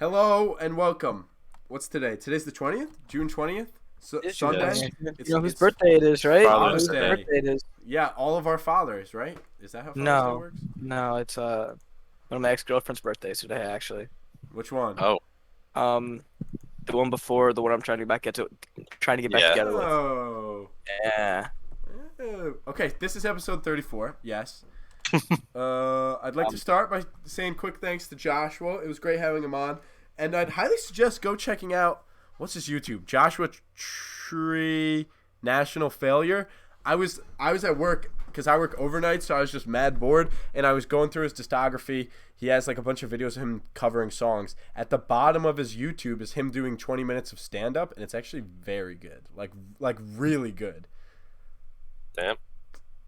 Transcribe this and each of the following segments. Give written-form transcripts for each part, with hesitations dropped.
Hello and welcome. What's today? Today's the 20th? June 20th? Sunday? You know whose birthday it is, right? Father's Whose Day. birthday it is. Yeah, all of our fathers, right? Is that how Father's Day No, works? no, it's one of my ex-girlfriend's birthdays today, actually. Which one? Oh, Um, the one before the one I'm trying to get back yeah. together with. Oh. Yeah. Oh. Okay, this is episode 34. Yes. I'd like to start by saying quick thanks to Joshua. It was great having him on. And I'd highly suggest go checking out, what's his YouTube? Joshua Tree National Failure. I was at work because I work overnight, so I was just mad bored, and I was going through his discography. He has like a bunch of videos of him covering songs. At the bottom of his YouTube is him doing 20 minutes of stand-up, and it's actually very good. Like really good. Damn.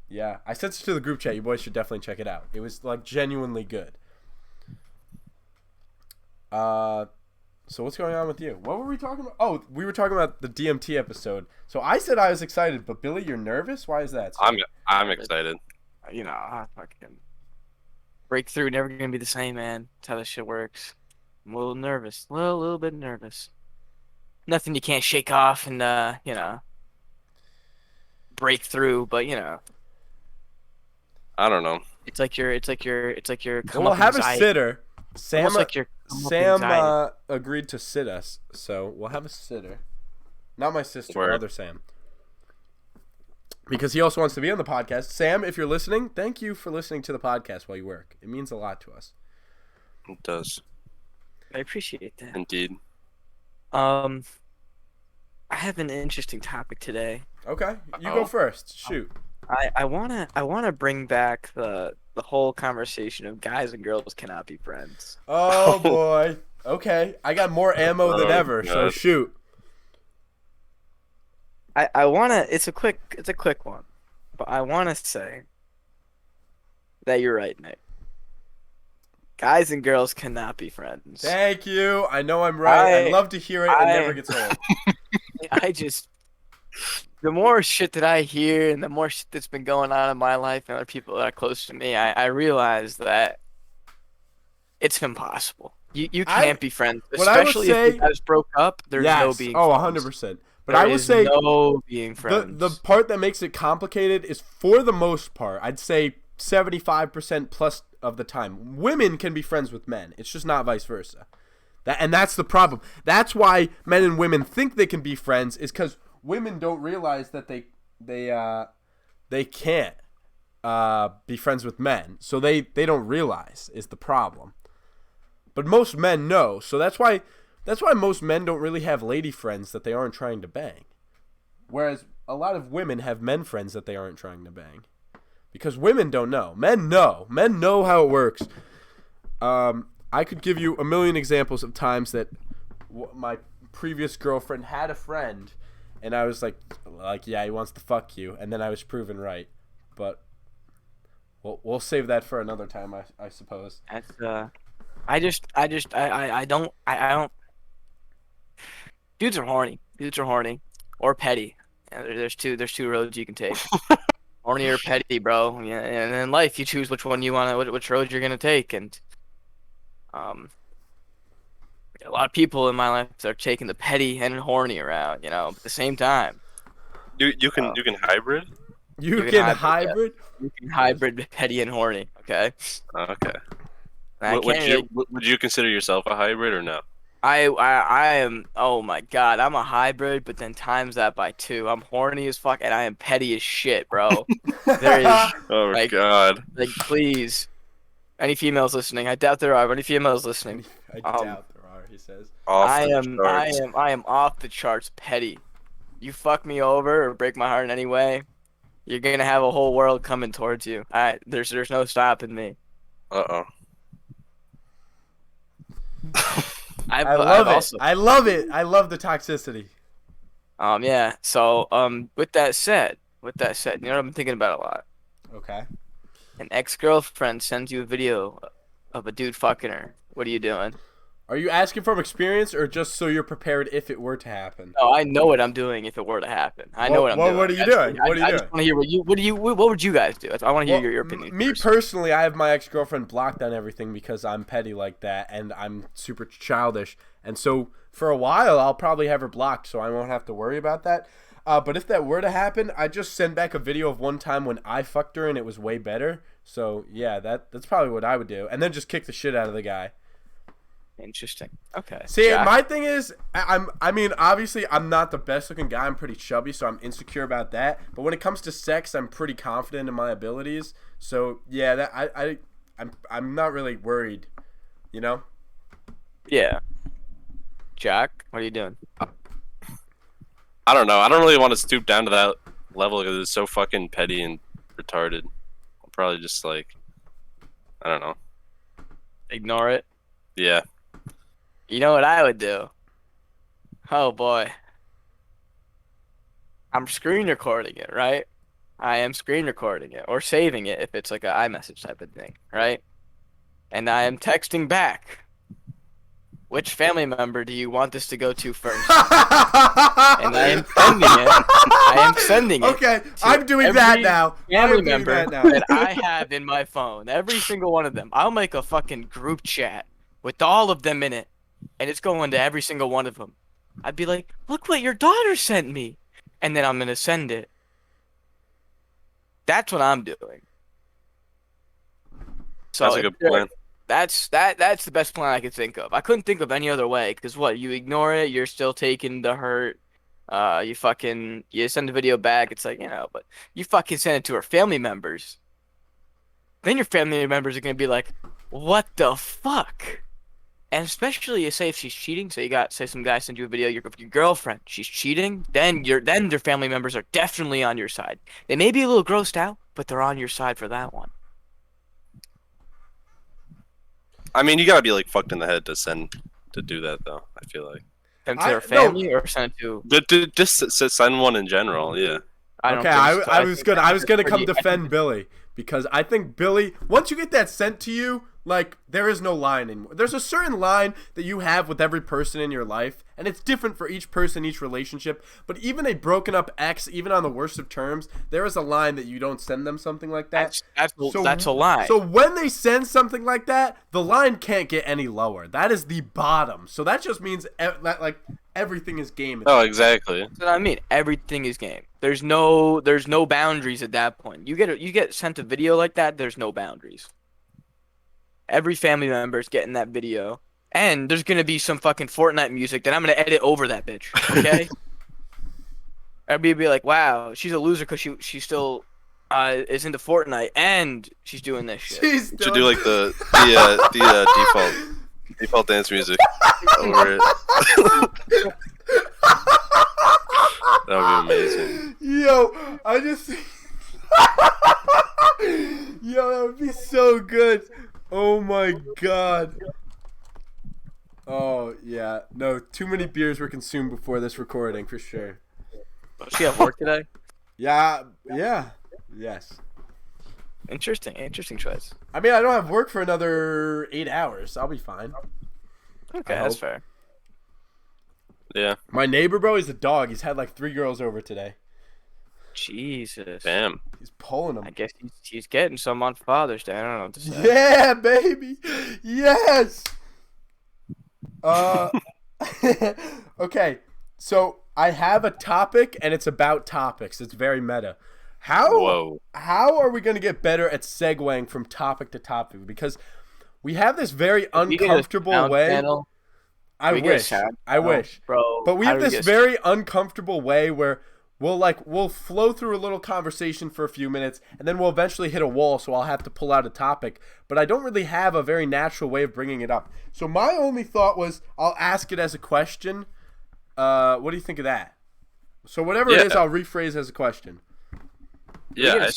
Yeah, I sent it to the group chat. You boys should definitely check it out. It was like genuinely good. So what's going on with you? What were we talking about? Oh, we were talking about the DMT episode. So I said I was excited, but Billy, you're nervous? Why is that? I'm excited. You know, I fucking breakthrough never gonna be the same, man. That's how this shit works. I'm a little nervous, a little bit nervous. Nothing you can't shake off and break through, but I don't know. it's like your Well, we'll have a sitter. Sam almost like your anxiety. agreed to sit us, so we'll have a sitter. Not my sister, Word. other Sam. Because he also wants to be on the podcast. Sam, if you're listening, thank you for listening to the podcast while you work. It means a lot to us. It does. I appreciate that. Indeed. I have an interesting topic today. Okay, you go first. Shoot. I wanna bring back the whole conversation of guys and girls cannot be friends. Oh boy. Okay, I got more ammo than ever, so God. shoot. I wanna it's a quick one, but I wanna say that you're right, Nick. Guys and girls cannot be friends. Thank you. I know I'm right. I love to hear it. It never gets old. The more shit that I hear and the more shit that's been going on in my life and other people that are close to me, I realize that it's impossible. You can't be friends, what I would especially say- if you guys broke up. There's no Yes. being Oh, friends. 100%. But There I would is say no being friends. the part that makes it complicated is, for the most part, I'd say 75% plus of the time, women can be friends with men. It's just not vice versa. That's the problem. That's why men and women think they can be friends, is because women don't realize that they can't be friends with men. So they don't realize is the problem. But most men know. So that's why most men don't really have lady friends that they aren't trying to bang. Whereas a lot of women have men friends that they aren't trying to bang. Because women don't know. Men know. Men know how it works. I could give you a million examples of times that my previous girlfriend had a friend, and I was like, yeah, he wants to fuck you, and then I was proven right. But we'll save that for another time, I suppose. That's I don't. Dudes are horny. Dudes are horny, or petty. Yeah, there's two roads you can take. Horny or petty, bro. Yeah, and in life you choose which one you want, which road you're gonna take, and a lot of people in my life are taking the petty and horny around, at the same time. You can hybrid. You can can hybrid, hybrid? You can hybrid petty and horny. Okay. Okay. I can't Would you consider yourself a hybrid or no? I am. Oh my god, I'm a hybrid, but then times that by 2. I'm horny as fuck, and I am petty as shit, bro. There is Oh my like, God. please, any females listening? I doubt there are. But any females listening? I doubt there are, he says. I am off the charts petty. You fuck me over or break my heart in any way, you're gonna have a whole world coming towards you. There's no stopping me. Uh-oh. I love it. I love it. I love the toxicity. Yeah. So with that said, you know what I've been thinking about a lot. Okay. An ex-girlfriend sends you a video of a dude fucking her. What are you doing? Are you asking from experience or just so you're prepared if it were to happen? No, I know what I'm doing if it were to happen. I know what I'm doing. What are you doing? What are you I just doing? want to hear what would you guys do? I want to hear Well, your opinion. me first. personally, I have my ex-girlfriend blocked on everything because I'm petty like that and I'm super childish. And so for a while, I'll probably have her blocked so I won't have to worry about that. But if that were to happen, I just send back a video of one time when I fucked her and it was way better. So yeah, that's probably what I would do. And then just kick the shit out of the guy. Interesting. Okay. See, Jack? my thing is, I mean, obviously, I'm not the best looking guy. I'm pretty chubby, so I'm insecure about that. But when it comes to sex, I'm pretty confident in my abilities. So yeah, that I'm not really worried, you know. Yeah. Jack, what are you doing? I don't know. I don't really want to stoop down to that level because it's so fucking petty and retarded. I'll probably just like, I don't know. Ignore it. Yeah. You know what I would do? Oh boy. I'm screen recording it, right? I am screen recording it or saving it if it's like an iMessage type of thing, right? And I am texting back. Which family member do you want this to go to first? And I am sending it. I am sending it. Okay, I'm doing that now. Family I'm doing member that now. that I have in my phone. Every single one of them. I'll make a fucking group chat with all of them in it, and it's going to every single one of them. I'd be like, look what your daughter sent me. And then I'm going to send it. That's what I'm doing. So That's a good plan. That's the best plan I could think of. I couldn't think of any other way, because what, you ignore it, you're still taking the hurt. You send the video back, it's like, but you fucking send it to her family members. Then your family members are going to be like, what the fuck? And especially, say if she's cheating, say some guy sends you a video of your girlfriend, she's cheating, then their family members are definitely on your side. They may be a little grossed out, but they're on your side for that one. I mean, you gotta be like fucked in the head to do that, though. I feel like. Send to their family or send it to? Just send one in general. Yeah. Okay, I was gonna come defend Billy because I think Billy, once you get that sent to you, like there is no line anymore. There's a certain line that you have with every person in your life, and it's different for each person, each relationship. But even a broken up ex, even on the worst of terms, there is a line that you don't send them something like that. That's a lie. So when they send something like that, the line can't get any lower. That is the bottom. So that just means that like everything is game. Oh, exactly. That's what I mean. Everything is game. There's no boundaries at that point. You get sent a video like that, there's no boundaries. Every family member is getting that video, and there's gonna be some fucking Fortnite music that I'm gonna edit over that bitch. Okay. Everybody be like, "Wow, she's a loser because she still is into Fortnite and she's doing this shit." Should do like the default dance music over it. That would be amazing. Yo, that would be so good. Oh my god. Oh yeah, no, too many beers were consumed before this recording for sure. Does she have work today? Yeah, yes. Interesting choice. I mean, I don't have work for another 8 hours. I'll be fine. Okay, that's fair. Yeah. My neighbor, bro, he's a dog. He's had like 3 girls over today. Jesus. Damn. He's pulling them. I guess he's getting some on Father's Day. I don't know what to say. Yeah, baby. Yes. Okay. So I have a topic, and it's about topics. It's very meta. How are we going to get better at segueing from topic to topic? Because we have this very uncomfortable way. I wish. Bro, but we have this very uncomfortable way where we'll flow through a little conversation for a few minutes, and then we'll eventually hit a wall, so I'll have to pull out a topic. But I don't really have a very natural way of bringing it up. So my only thought was I'll ask it as a question. What do you think of that? So whatever it is, I'll rephrase as a question. Yeah, I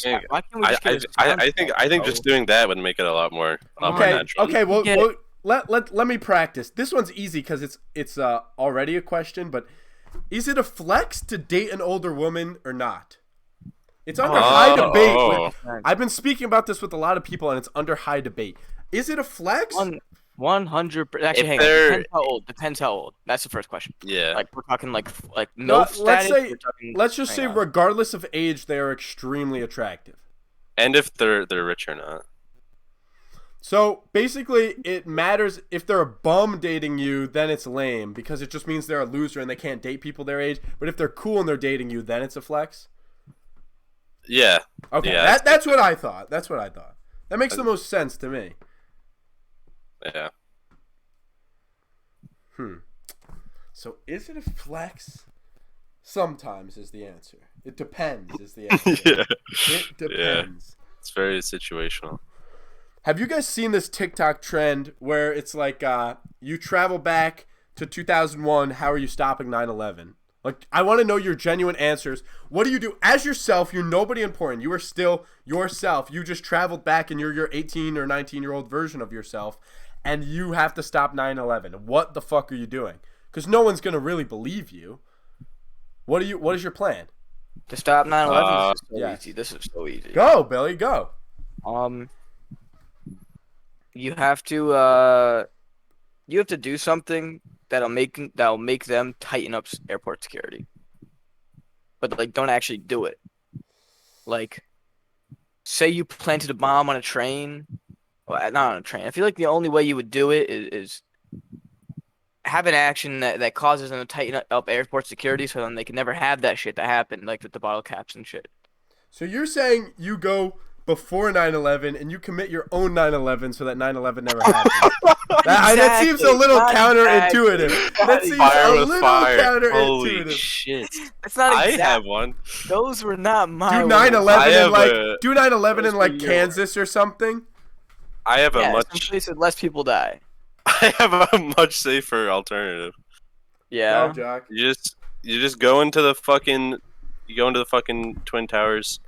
think just doing that would make it a lot more natural. Okay, well, let me practice. This one's easy because it's already a question, but is it a flex to date an older woman or not? It's under high debate. I've been speaking about this with a lot of people, and it's under high debate. Is it a flex 100%. Actually, If hang on. they're- Depends how old. Depends how old. That's the first question. Yeah. Like we're talking like No, MILF status. We're talking, let's just hang say on. regardless of age, they are extremely attractive. And if they're rich or not. So basically, it matters if they're a bum dating you, then it's lame because it just means they're a loser and they can't date people their age. But if they're cool and they're dating you, then it's a flex. Yeah. Okay, Yeah. that's what I thought. That's what I thought. That makes the most sense to me. Yeah. So is it a flex? Sometimes is the answer. It depends is the answer. Yeah. It depends. It's very situational. Have you guys seen this TikTok trend where it's like you travel back to 2001, how are you stopping 9/11? Like, I want to know your genuine answers. What do you do as yourself? You're nobody important. You are still yourself. You just traveled back and you're your 18 or 19-year-old version of yourself, and you have to stop 9/11. What the fuck are you doing? Because no one's going to really believe you. What is your plan? To stop 9/11. This is so yes. easy. This is so easy. Go, Billy, go. You have to do something that'll make them tighten up airport security. But like, don't actually do it. Like, say you planted a bomb on a train. Well, not on a train. I feel like the only way you would do it is have an action that causes them to tighten up airport security, so then they can never have that shit that happened, like with the bottle caps and shit. So you're saying you go before 9/11 and you commit your own 9/11 so that 9/11 never happens. That seems a little counterintuitive. That seems Fire a with little fire. counterintuitive. Holy shit. That's not I exact. have one. Those were not my Do words. 9/11 in like do 9/11 in like Kansas or something. I have a Yeah, much some places less people die. I have a much safer alternative. Yeah. Go, Jack. You just go into the fucking Twin Towers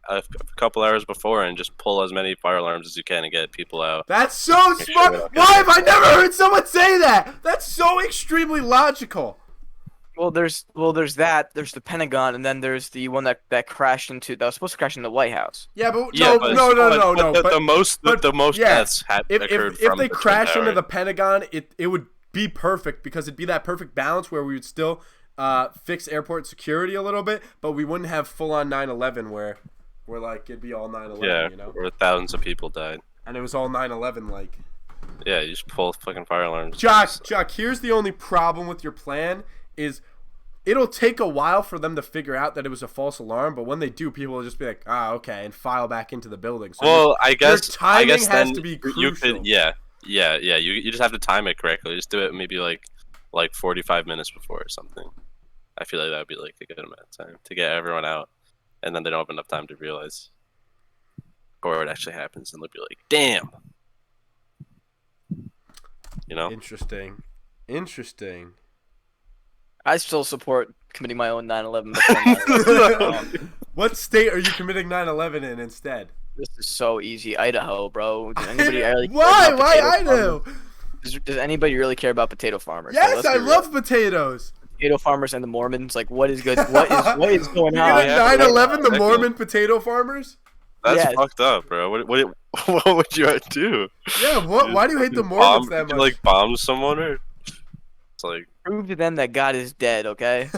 a couple hours before and just pull as many fire alarms as you can and get people out. That's so Make sure smart. they don't get Why have I never heard someone say that? That's so extremely logical. Well, there's that. There's the Pentagon, and then there's the one that crashed into that was supposed to crash into the White House. Yeah, but Yeah, no. But the most yeah, deaths occurred if from they the Twin crash into Towers. the Pentagon, it would be perfect because it'd be that perfect balance where we would still fix airport security a little bit, but we wouldn't have full on 9/11 where like it'd be all 9/11, Yeah, you know, where thousands of people died. and it was all 9/11 like. Yeah, you just pull fucking fire alarms. Jock, here's the only problem with your plan is it'll take a while for them to figure out that it was a false alarm, but when they do, people will just be like, okay, and file back into the building. So Well, I guess timing has has then to be you crucial. could you just have to time it correctly. Just do it maybe like 45 minutes before or something. I feel like that would be like a good amount of time to get everyone out, and then they don't have enough time to realize, or it actually happens, and they'll be like, "Damn," you know. Interesting. I still support committing my own 9/11 before 9/11. What state are you committing 9/11 in instead? This is so easy, Idaho, bro. Does anybody really care Why? about Why potato Idaho? farmers? Does anybody really care about potato farmers? So Yes, let's I be real. love potatoes. Potato farmers and the Mormons. Like, what is good? What is going You're on? gonna yeah, 9/11 the yeah. Mormon potato farmers? That's Yes. fucked up, bro. What would you do? Yeah. What? Why do you hate the Mormons that much? Like bomb someone or? It's like Prove to them that God is dead. Okay.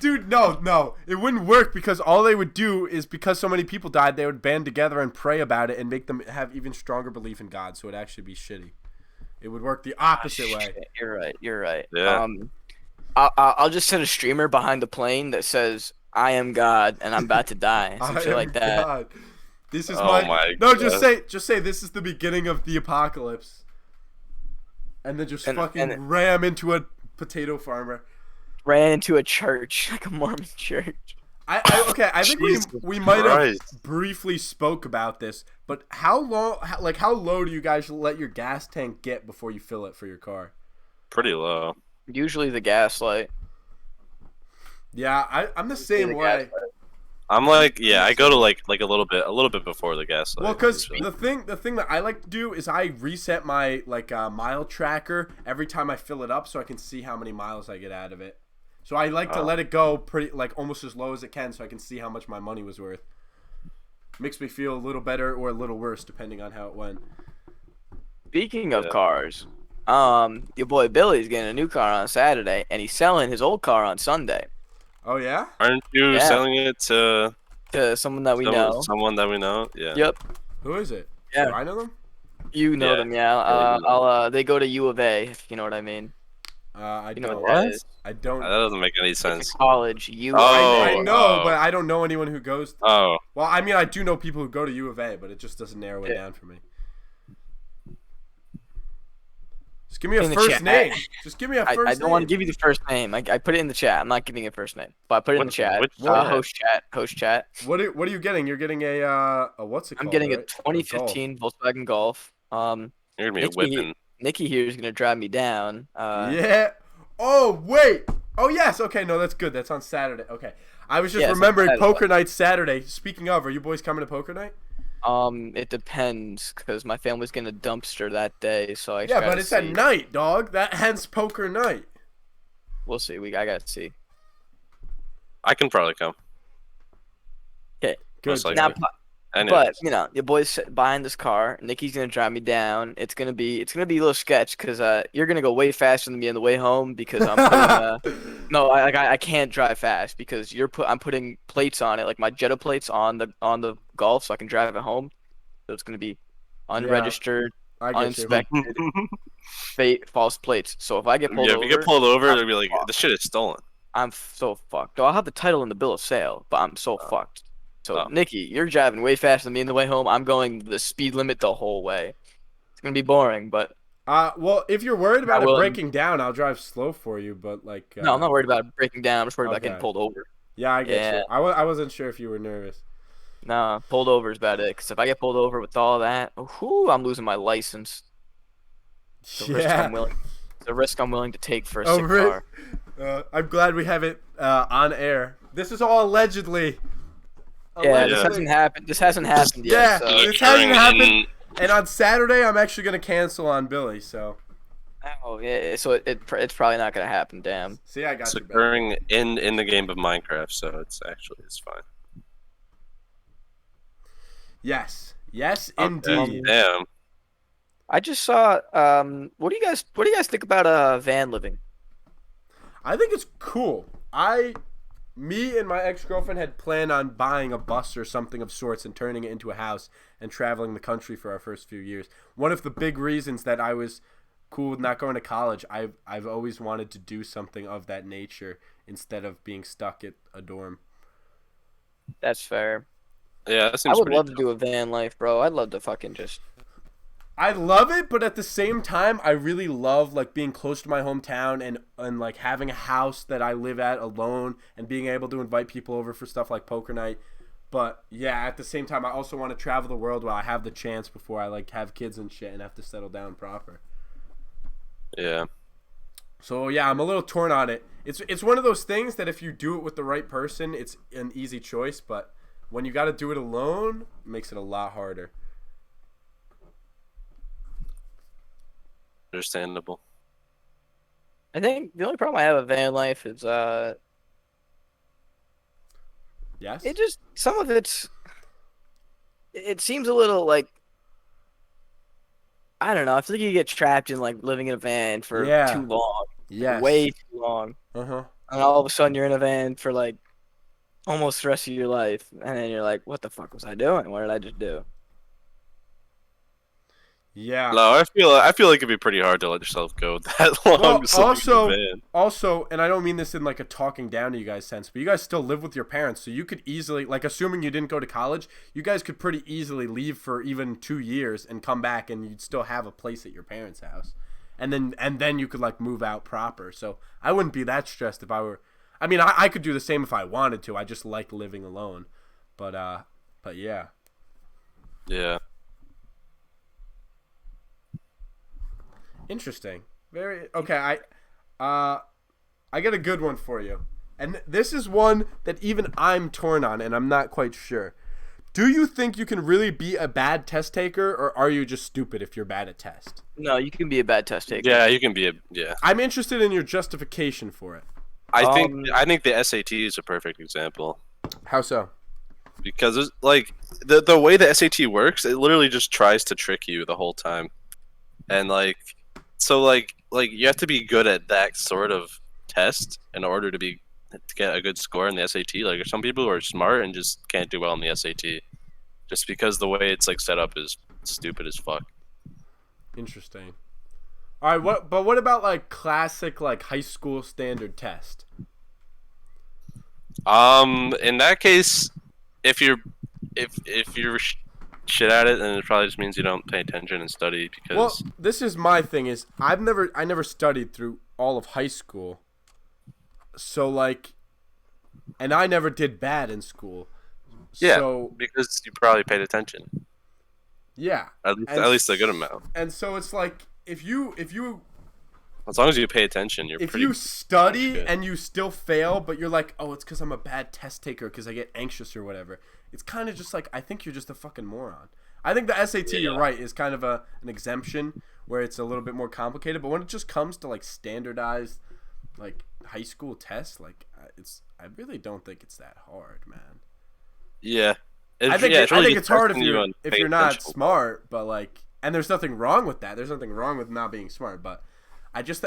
Dude, no, it wouldn't work because all they would do is because so many people died, they would band together and pray about it and make them have even stronger belief in God. So it'd actually be shitty. It would work the opposite way. Shit, You're right. Yeah. I'll just send a streamer behind the plane that says, "I am God and I'm about to die." Some shit like that. God. This is Oh my no. God. Just say this is the beginning of the apocalypse, and then just fucking and- ram into a potato farmer. Ran into a church, like a Mormon church. I think Jesus we might Christ. have briefly spoke about this, but how low do you guys let your gas tank get before you fill it for your car? pretty low. Usually the gaslight. Yeah, I'm the same way. I'm like, yeah, I go to like a little bit before the gas. Well, because the thing that I like to do is I reset my mile tracker every time I fill it up, so I can see how many miles I get out of it. So I like to let it go pretty almost as low as it can, so I can see how much my money was worth. Makes me feel a little better or a little worse depending on how it went. Speaking of cars, your boy Billy's getting a new car on Saturday, and he's selling his old car on Sunday. Oh yeah? Aren't you Yeah. selling it to Someone that we know. someone that we know? Yeah. Yep. Who is it? Yeah. Do I know them? You know Yeah. them, yeah. Yeah, you know They go to U of A, if you know what I mean. I You know don't. what that is? I don't. That doesn't make any It's sense. a college. U of Oh. I A. know, but I don't know anyone who goes. Oh, Well, I mean, I do know people who go to U of A, but it just doesn't narrow it down for me. Just give me a In the first chat. name. Just give me a first name. I don't want to give you the first name. I put it in the chat. I'm not giving you a first name, but I put it in the chat. which Host chat. Host chat. What are you getting? You're getting a what's it called? I'm getting a right? 2015 Volkswagen Golf. you're gonna be Nikki- whipping. Nikki here is gonna drive me down. Yeah. Oh wait. Oh yes. Okay. No, that's good. That's on Saturday. Okay. I was just Yeah, it's on remembering Saturday. poker night Saturday. Speaking of, are you boys coming to poker night? It depends, cause my family's gonna dumpster that day, so I Yeah, gotta but it's at see. night, dog. That hence poker night. We'll see. I gotta see. I can probably come. Good. Most likely. Now, Anyways. but you know, your boy's buying this car. Nikki's gonna drive me down. It's gonna be a little sketch because you're gonna go way faster than me on the way home because I'm putting, no, I can't drive fast because I'm putting plates on it, like my Jetta plates on the Golf, so I can drive it home. So it's gonna be unregistered, I get you. uninspected, false plates. So if I get pulled Yeah, over, if you get pulled over, I'm they'll be like, "This shit is stolen." I'm so fucked. Though I'll have the title in the bill of sale, but I'm so fucked. So Oh. Nikki, you're driving way faster than me on the way home. I'm going the speed limit the whole way. It's gonna be boring, but Well, if you're worried about it will- breaking down, I'll drive slow for you. But like, no, I'm not worried about breaking down. I'm just worried about Okay. getting pulled over. Yeah, I get Yeah. you. I wasn't sure if you were nervous. No, pulled over is about it. Because if I get pulled over with all that, I'm losing my license. The risk Yeah. I'm willing to take for a Oh, sick really? car. I'm glad we have it on air. This is all allegedly. Yeah, this Allegedly. hasn't happened. This hasn't happened Yeah. yet. So. This hasn't Occurring happened. in- And on Saturday, I'm actually gonna cancel on Billy. So Oh, yeah. So it's probably not gonna happen. Damn. see, I got It's you. back. occurring in the game of Minecraft, so it's fine. Yes. Yes, Okay, indeed. Damn. I just saw. What do you guys think about van living? I think it's cool. Me and my ex-girlfriend had planned on buying a bus or something of sorts and turning it into a house and traveling the country for our first few years. One of the big reasons that I was cool with not going to college, I've always wanted to do something of that nature instead of being stuck at a dorm. That's fair. Yeah, that I seems would pretty love to dope. do a van life, bro. I'd love to fucking just. I love it, but at the same time, I really love like being close to my hometown and like having a house that I live at alone and being able to invite people over for stuff like poker night. But yeah, at the same time, I also want to travel the world while I have the chance before I like have kids and shit and have to settle down proper. Yeah. So yeah, I'm a little torn on it. It's one of those things that if you do it with the right person, it's an easy choice. But when you got to do it alone, it makes it a lot harder. Understandable. I think the only problem I have with van life is Yes. it just some of it seems a little like I don't know. I feel like you get trapped in like living in a van for Yeah. too long, Yes. way too long, Uh-huh. and all of a sudden you're in a van for like almost the rest of your life, and then you're like, "What the fuck was I doing? What did I just do?" Yeah. No, I feel like it'd be pretty hard to let yourself go that long. Well, just living in also- a van. Also, and I don't mean this in like a talking down to you guys sense, but you guys still live with your parents, so you could easily, like, assuming you didn't go to college, you guys could pretty easily leave for even 2 years and come back, and you'd still have a place at your parents' house, and then you could like move out proper. So I wouldn't be that stressed if I were. I mean, I could do the same if I wanted to. I just like living alone, but yeah. Yeah. Interesting. Very okay. I got a good one for you, and this is one that even I'm torn on, and I'm not quite sure. Do you think you can really be a bad test taker, or are you just stupid if you're bad at test? No, you can be a bad test taker. Yeah, you can be yeah. I'm interested in your justification for it. I think the SAT is a perfect example. How so? because it's, like the way the SAT works, it literally just tries to trick you the whole time, and like you have to be good at that sort of test in order to get a good score in the SAT. Like, there's some people who are smart and just can't do well in the SAT, just because the way it's like set up is stupid as fuck. Interesting. All right, what about like classic like high school standard test? In that case, if you're shit at it, then it probably just means you don't pay attention and study because. Well, this is my thing is I never studied through all of high school. So like, and I never did bad in school. Yeah, So, because you probably paid attention. yeah. At least a good amount. And so it's like if you As long as you pay attention, you're if pretty. you study good. and you still fail, but you're like, oh, it's because I'm a bad test taker because I get anxious or whatever. It's kind of just like I think you're just a fucking moron. I think the SAT, Yeah. you're right, is kind of an exemption where it's a little bit more complicated. But when it just comes to like standardized, like high school tests, like I really don't think it's that hard, man. Yeah. I think it's I really think just it's hard if testing you you're on if paying you're not attention. smart, but like, and there's nothing wrong with that. There's nothing wrong with not being smart, but I just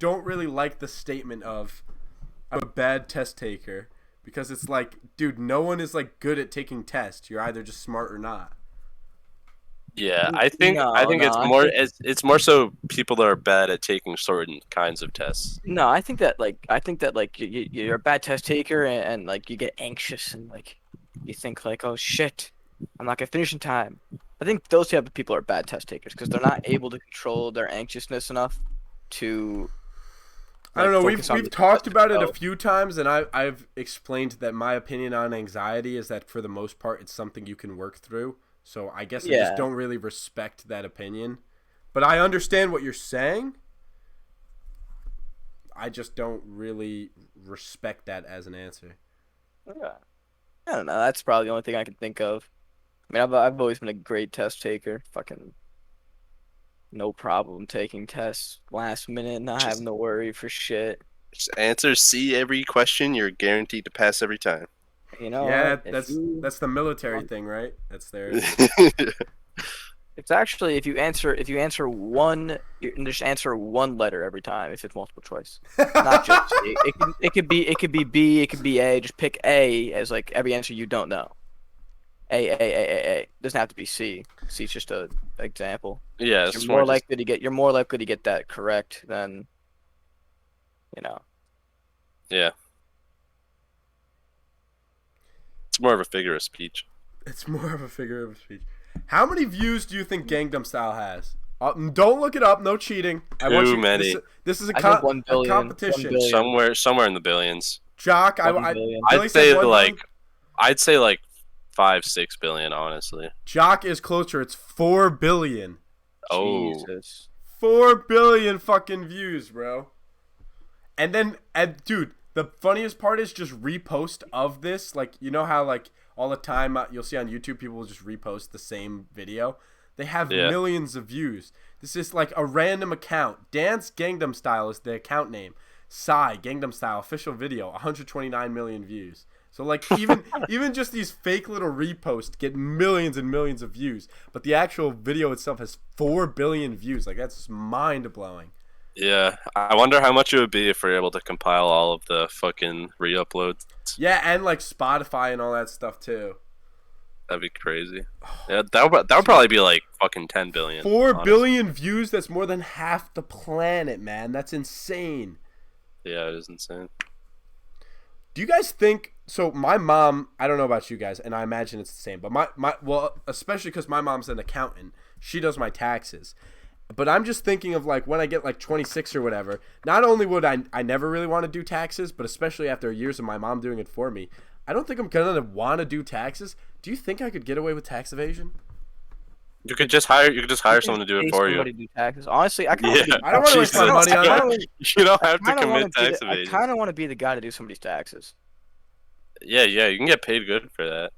don't really like the statement of I'm a bad test taker because it's like, dude, no one is like good at taking tests. You're either just smart or not. Yeah, I think No, it's I more think- it's more so people that are bad at taking certain kinds of tests. No, I think that you're a bad test taker and like you get anxious and like you think like, oh shit, I'm not gonna finish in time. I think those type of people are bad test takers because they're not able to control their anxiousness enough to. I don't know. focus on We've the talked test about it a itself. few times, and I've explained that my opinion on anxiety is that for the most part, it's something you can work through. So I guess I just Yeah. don't really respect that opinion. But I understand what you're saying. I just don't really respect that as an answer. Yeah. I don't know. That's probably the only thing I can think of. I mean, I've always been a great test taker. Fucking no problem taking tests last minute, not Just- having to worry for shit. Just answer C every question, you're guaranteed to pass every time. You know, Yeah, what? If you- that's the military thing, right? That's their. It's actually if you answer one, you just answer one letter every time if it's multiple choice. Not just C. It could be B, it could be A. Just pick A as like every answer you don't know. A. Doesn't have to be C. C is just a example. Yeah, it's You're more more just- likely to get that correct than, you know. yeah. It's more of a figure of speech. It's more of a figure of speech. How many views do you think Gangnam Style has? Don't look it up. No cheating. Too many. This is a, I think 1 a billion. competition. 1 billion. Somewhere in the billions. Jock, 1 billion. Billy I'd said say 1 like billion. I'd say like 5-6 billion, honestly. Jock is closer. It's 4 billion. Oh. Jesus. 4 billion fucking views, bro. And then, dude, the funniest part is just repost of this. Like, you know how like all the time you'll see on YouTube people will just repost the same video. They have Yeah. millions of views. This is like a random account. Dance Gangnam Style is the account name. Psy Gangnam Style official video, 129 million views. So like even just these fake little reposts get millions and millions of views, but the actual video itself has 4 billion views. Like that's mind blowing. Yeah. I wonder how much it would be if we're able to compile all of the fucking re-uploads. Yeah, and like Spotify and all that stuff too. That'd be crazy. Yeah, that would probably be like fucking 10 billion. 4 honestly. billion views. That's more than half the planet, man. That's insane. Yeah, it is insane. Do you guys think so? My mom, I don't know about you guys, and I imagine it's the same, but well, especially because my mom's an accountant, she does my taxes. But I'm just thinking of like when I get like 26 or whatever, not only would I never really want to do taxes, but especially after years of my mom doing it for me, I don't think I'm going to want to do taxes. Do you think I could get away with tax evasion? You could just hire someone to do it Pay for somebody you. to do taxes. Honestly, I kind of Yeah. I don't want to waste my Jesus. money on I that. don't- You don't have to I commit tax I evasion. kind of want to be the guy to do somebody's taxes. Yeah, you can get paid good for that.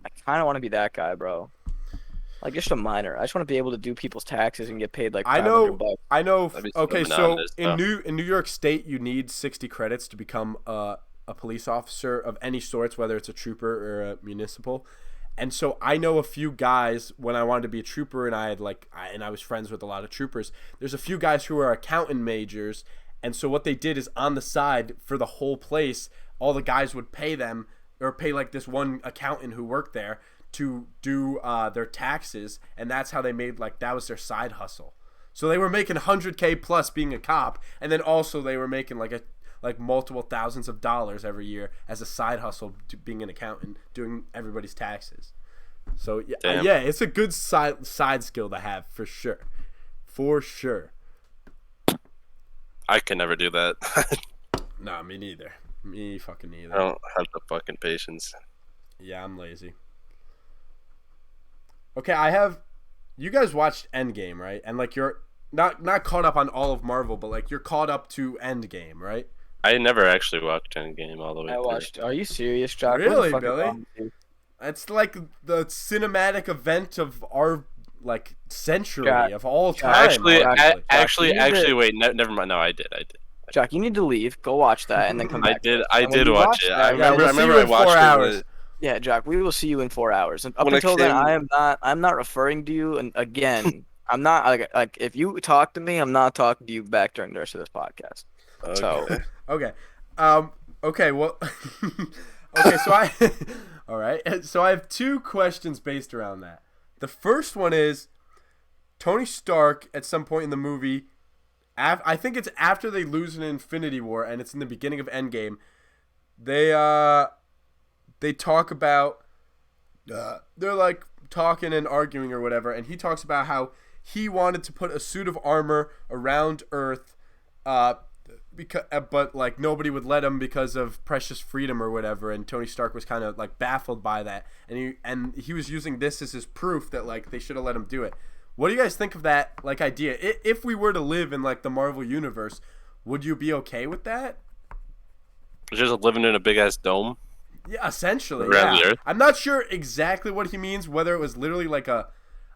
I kind of want to be that guy, bro. Like just a minor. I just want to be able to do people's taxes and get paid like I 500 know. bucks. I know. That'd be so Okay, so monotonous, in though. New York State, you need 60 credits to become a a police officer of any sorts, whether it's a trooper or a municipal. And so I know a few guys when I wanted to be a trooper, and I was friends with a lot of troopers. There's a few guys who are accountant majors, and so what they did is on the side for the whole place, all the guys would pay them or pay like this one accountant who worked there to do their taxes, and that's how they made that was their side hustle. So they were making 100K plus being a cop, and then also they were making multiple thousands of dollars every year as a side hustle to being an accountant, doing everybody's taxes. So yeah, it's a good side skill to have for sure. For sure. I can never do that. Nah, me neither. Me fucking neither. I don't have the fucking patience. Yeah, I'm lazy. Okay, you guys watched Endgame, right? And you're not caught up on all of Marvel, but you're caught up to Endgame, right? I never actually watched Endgame all the way I through. watched. Are you serious, Jock? Really, Billy? It's like the cinematic event of our century Jack, of all time. Actually, wait, never mind. No, I did. Jack, you need to leave. Go watch that and then come back. I did watch it. I remember I watched 4 hours. it. Yeah, Jack, we will see you in 4 hours. And up When it until then, came- I'm not referring to you. And again, I'm not like if you talk to me, I'm not talking to you back during the rest of this podcast. So Okay. Okay. Okay. Well. Okay. So all right. So I have 2 questions based around that. The first one is Tony Stark at some point in the movie. I think it's after they lose in Infinity War, and it's in the beginning of Endgame. They talk about they're talking and arguing or whatever, and he talks about how he wanted to put a suit of armor around Earth, but nobody would let him because of precious freedom or whatever, and Tony Stark was kind of baffled by that, and he was using this as his proof that they should have let him do it. What do you guys think of that idea? If we were to live in the Marvel universe, would you be okay with that? Just living in a big ass dome. Yeah, essentially. Around the Yeah. Earth? I'm not sure exactly what he means, whether it was literally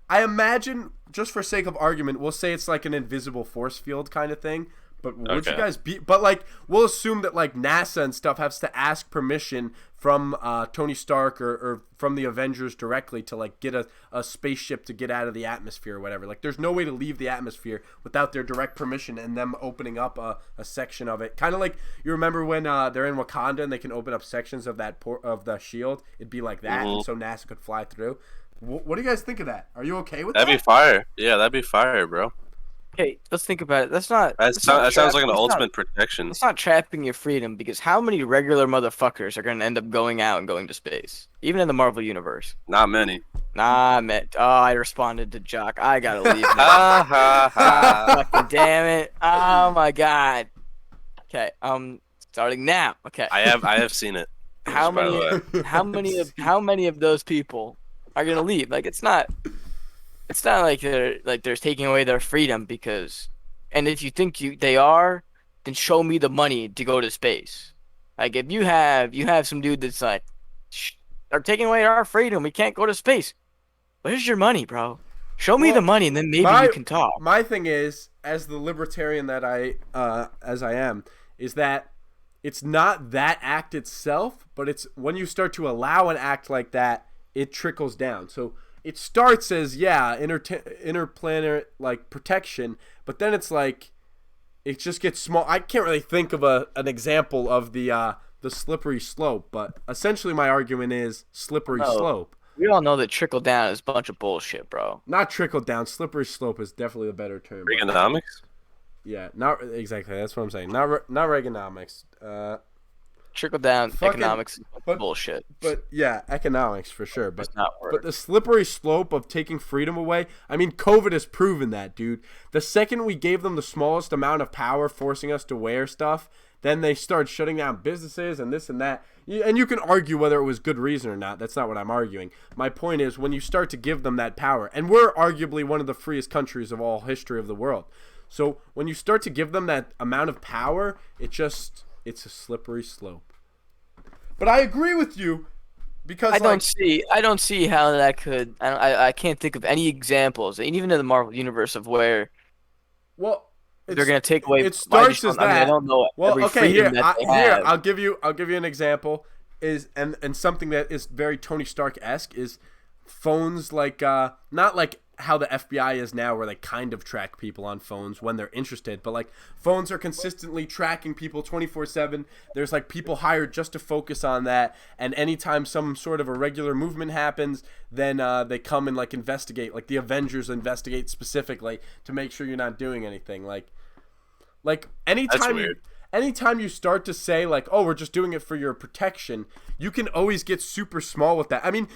I imagine, just for sake of argument, we'll say it's an invisible force field kind of thing. But would you guys be? But we'll assume that NASA and stuff has to ask permission from Tony Stark or from the Avengers directly to get a spaceship to get out of the atmosphere or whatever. There's no way to leave the atmosphere without their direct permission and them opening up a section of it. Kind of you remember when they're in Wakanda and they can open up sections of of the shield. It'd be like that, and so NASA could fly through. What do you guys think of that? Are you okay with that? That'd be fire. Yeah, that'd be fire, bro. Okay, let's think about it. That sounds like an ultimate protection. It's not trapping your freedom because how many regular motherfuckers are going to end up going out and going to space? Even in the Marvel universe. Not many. Nah, man. Oh, I responded to Jock. I gotta leave now. Ha ha ha. Fucking damn it. Oh my god. Okay, starting now. Okay. I have seen it. How by the way. how many of those people are gonna leave? It's not like they're taking away their freedom because, and if you think they are, then show me the money to go to space. If you have some dude that's they're taking away our freedom, we can't go to space. Where's your money, bro? Show me the money, and then maybe you can talk. My thing is, as the libertarian that I am, is that it's not that act itself, but it's when you start to allow an act like that, it trickles down. So it starts as interplanet protection, but then it's it just gets small. I can't really think of an example of the slippery slope, but essentially my argument is slippery slope. We all know that trickle down is a bunch of bullshit, bro. Not trickle down. Slippery slope is definitely a better term. Reaganomics? Yeah, not exactly. That's what I'm saying. Not Reaganomics. Trickle down economics is bullshit. But yeah, economics for sure. But does not work. But the slippery slope of taking freedom away. I mean, COVID has proven that, dude. The second we gave them the smallest amount of power, forcing us to wear stuff, then they start shutting down businesses and this and that. And you can argue whether it was good reason or not. That's not what I'm arguing. My point is when you start to give them that power, and we're arguably one of the freest countries of all history of the world. So when you start to give them that amount of power, it's a slippery slope. But I agree with you because I don't see how that could. I can't think of any examples, even in the Marvel universe, of where. Well, They're gonna take away. It starts as that. I don't know. Well, every okay, here, freedom that they have. I'll give you an example. And something that is very Tony Stark-esque is phones, like not like how the FBI is now, where they kind of track people on phones when they're interested, but like phones are consistently tracking people 24/7. There's like people hired just to focus on that, and anytime some sort of irregular movement happens, then they come and like investigate, like the Avengers investigate specifically to make sure you're not doing anything. Like anytime you start to say like, oh, we're just doing it for your protection, you can always get super small with that. I mean,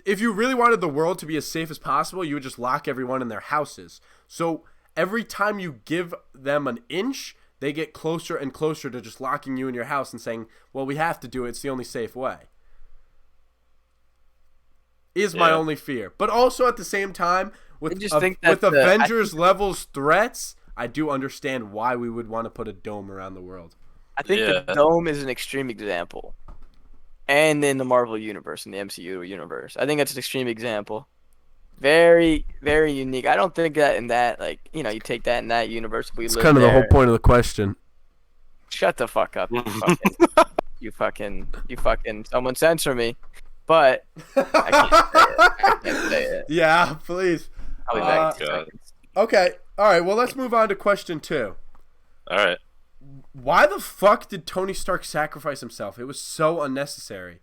if you really wanted the world to be as safe as possible, you would just lock everyone in their houses. So every time you give them an inch, they get closer and closer to just locking you in your house and saying, well, we have to do it. It's the only safe way. Is my only fear. But also at the same time, with Avengers levels threats, I do understand why we would want to put a dome around the world. I think the dome is an extreme example. And in the Marvel universe, in the MCU universe, I think that's an extreme example. Very, very unique. I don't think that in that, like, you know, you take that in that universe. It's kind of the whole point of the question. Shut the fuck up. You fucking, someone censor me. But I can't say it. Yeah, please. I'll be back in 2 seconds. Okay. All right. Well, let's move on to question 2. All right. Why the fuck did Tony Stark sacrifice himself? It was so unnecessary.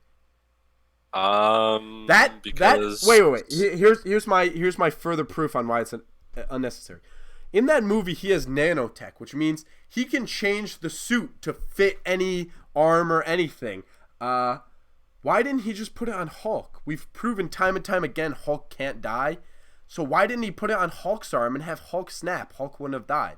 Because wait. Here's my further proof on why it's unnecessary. In that movie, he has nanotech, which means he can change the suit to fit any arm or anything. Why didn't he just put it on Hulk? We've proven time and time again Hulk can't die. So why didn't he put it on Hulk's arm and have Hulk snap? Hulk wouldn't have died.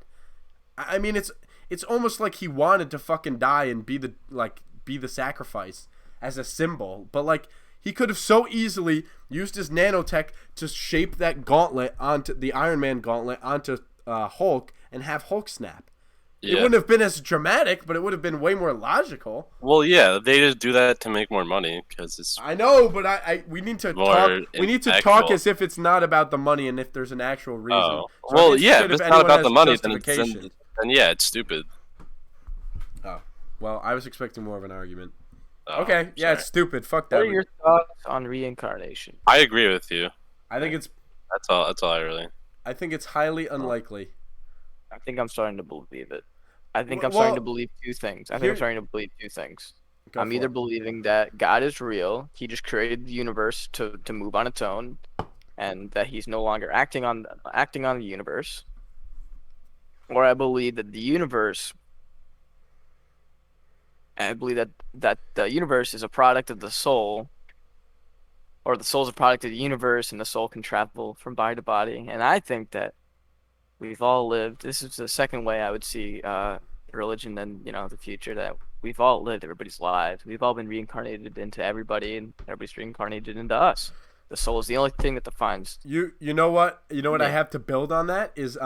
I mean, it's almost like he wanted to fucking die and be the sacrifice as a symbol. But like, he could have so easily used his nanotech to shape that gauntlet onto the Iron Man gauntlet onto Hulk and have Hulk snap. Yeah. It wouldn't have been as dramatic, but it would have been way more logical. Well, yeah, they just do that to make more money because it's. I know, but we need to talk. We need to talk as if it's not about the money and if there's an actual reason. Oh. So well, yeah, if it's not about the money, then yeah, it's stupid. Oh, well, I was expecting more of an argument. Oh, okay, yeah, it's stupid. Fuck that. What are your thoughts on reincarnation? I agree with you. I think it's. That's all I really. I think it's highly unlikely. I think I'm starting to believe it. I think I'm starting to believe 2 things. I'm either believing that God is real, he just created the universe to move on its own, and that he's no longer acting on the universe, or I believe that the universe. I believe that the universe is a product of the soul, or the soul's a product of the universe, and the soul can travel from body to body. And I think that we've all lived. This is the second way I would see religion and the future, that we've all lived everybody's lives. We've all been reincarnated into everybody, and everybody's reincarnated into us. The soul is the only thing that defines. You know what? I have to build on that is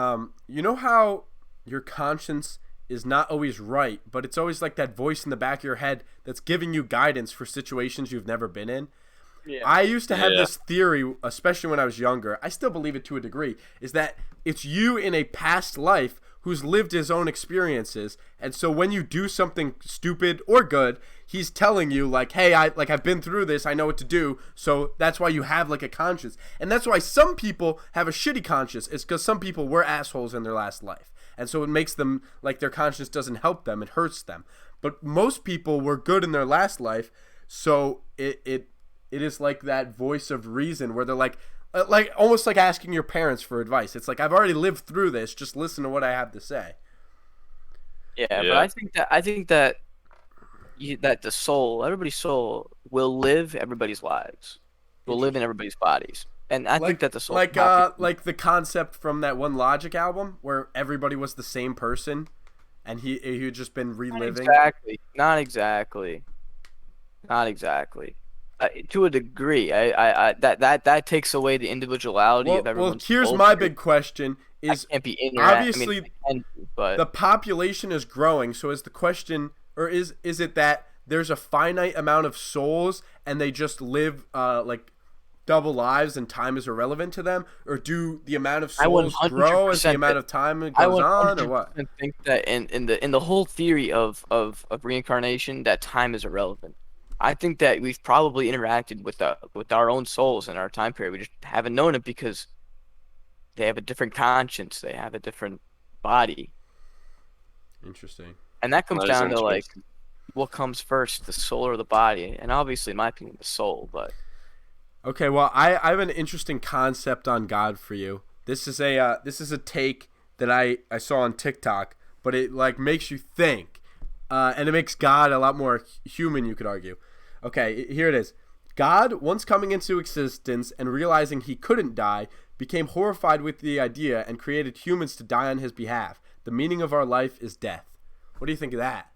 you know how your conscience is not always right, but it's always like that voice in the back of your head that's giving you guidance for situations you've never been in. Yeah. I used to have this theory, especially when I was younger. I still believe it to a degree, is that it's you in a past life who's lived his own experiences, and so when you do something stupid or good, he's telling you like, hey, I've been through this, I know what to do. So that's why you have like a conscience. And that's why some people have a shitty conscience. It's because some people were assholes in their last life. And so it makes them like their conscience doesn't help them, it hurts them. But most people were good in their last life, so it is like that voice of reason where they're like almost like asking your parents for advice. It's like, I've already lived through this, just listen to what I have to say. Yeah. But I think that the soul, everybody's soul, will live everybody's lives, will live in everybody's bodies. And I think that the soul, like the concept from that one Logic album where everybody was the same person, and he had just been reliving. Not exactly. To a degree, that takes away the individuality of everyone. Well, here's my big question: is obviously but the population is growing. So is the question, or is it that there's a finite amount of souls and they just live like double lives and time is irrelevant to them, or do the amount of I souls grow as the 100% amount of time it I goes on, or what? 100% think that in the whole theory of reincarnation, that time is irrelevant. I think that we've probably interacted with our own souls in our time period. We just haven't known it because they have a different conscience, they have a different body, Interesting. and that comes That is down to like interesting. what comes first, the soul or the body. And obviously, in my opinion, the soul. But Okay, well, I have an interesting concept on God for you. This is a take that I saw on TikTok, but it like makes you think, and it makes God a lot more human. You could argue. Okay, here it is. God, once coming into existence and realizing he couldn't die, became horrified with the idea and created humans to die on his behalf. The meaning of our life is death. What do you think of that?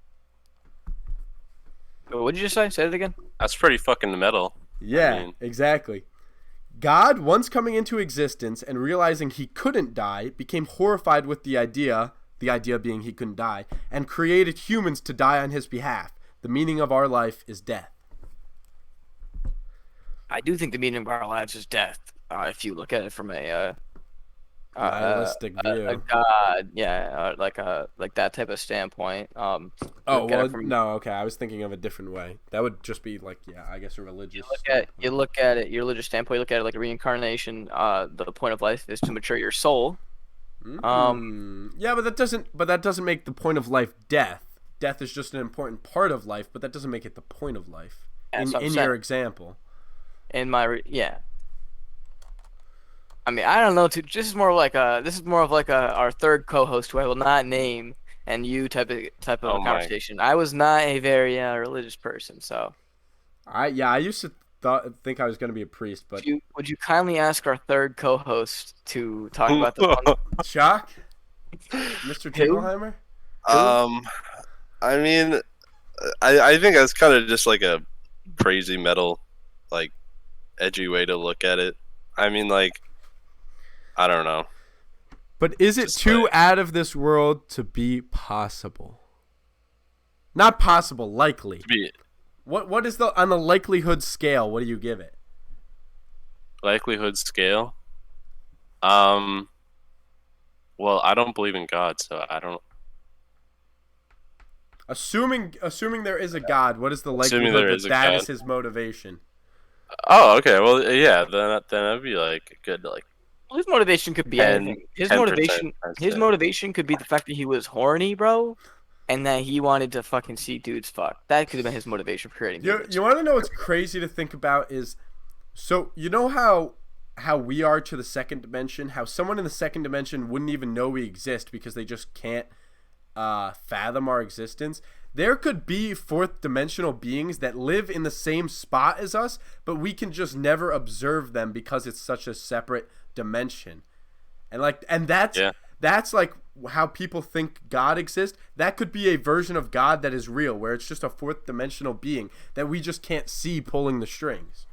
what did you just say? Say it again. That's pretty fucking metal. Yeah, I mean- exactly. God, once coming into existence and realizing he couldn't die, became horrified with the idea being he couldn't die, and created humans to die on his behalf. The meaning of our life is death. I do think the meaning of our lives is death. If you look at it from a Nihilistic view. a god, yeah, like that type of standpoint. Oh, look at it well, from- no, okay. I was thinking of a different way. That would just be like, yeah, I guess a religious. You look at it, your religious standpoint. You look at it like a reincarnation. The point of life is to mature your soul. Yeah, but that doesn't make the point of life death. Death is just an important part of life, but that doesn't make it the point of life. That's what I'm In saying. your example. In my yeah. I mean, I don't know. This is more of like our third co-host, who I will not name, and you type of Oh my. conversation. I was not a very religious person, so I used to think I was going to be a priest, but would you kindly ask our third co-host to talk about the fun? Shock, Mr. Jingleheimer. I mean, I think that's kind of just like a crazy metal, like edgy way to look at it. I mean, like, I don't know. But is it Just too like- out of this world to be possible? Not possible, likely. To be What is on the likelihood scale? What do you give it? likelihood scale. Well, I don't believe in God, so I don't. Assuming there is a God, what is the Assuming likelihood there that is a that God. is his motivation? Oh, okay. Well, yeah. Then that'd be like a good like. His motivation could be 10 anything. His 10%, motivation, I'd his say. motivation could be the fact that he was horny, bro, and that he wanted to fucking see dudes fuck. That could have been his motivation for creating. humans. You want to know what's crazy to think about is, so you know how we are to the second dimension, how someone in the second dimension wouldn't even know we exist because they just can't fathom our existence. There could be fourth dimensional beings that live in the same spot as us, but we can just never observe them because it's such a separate dimension. And that's like how people think God exists. That could be a version of God that is real, where it's just a fourth dimensional being that we just can't see pulling the strings.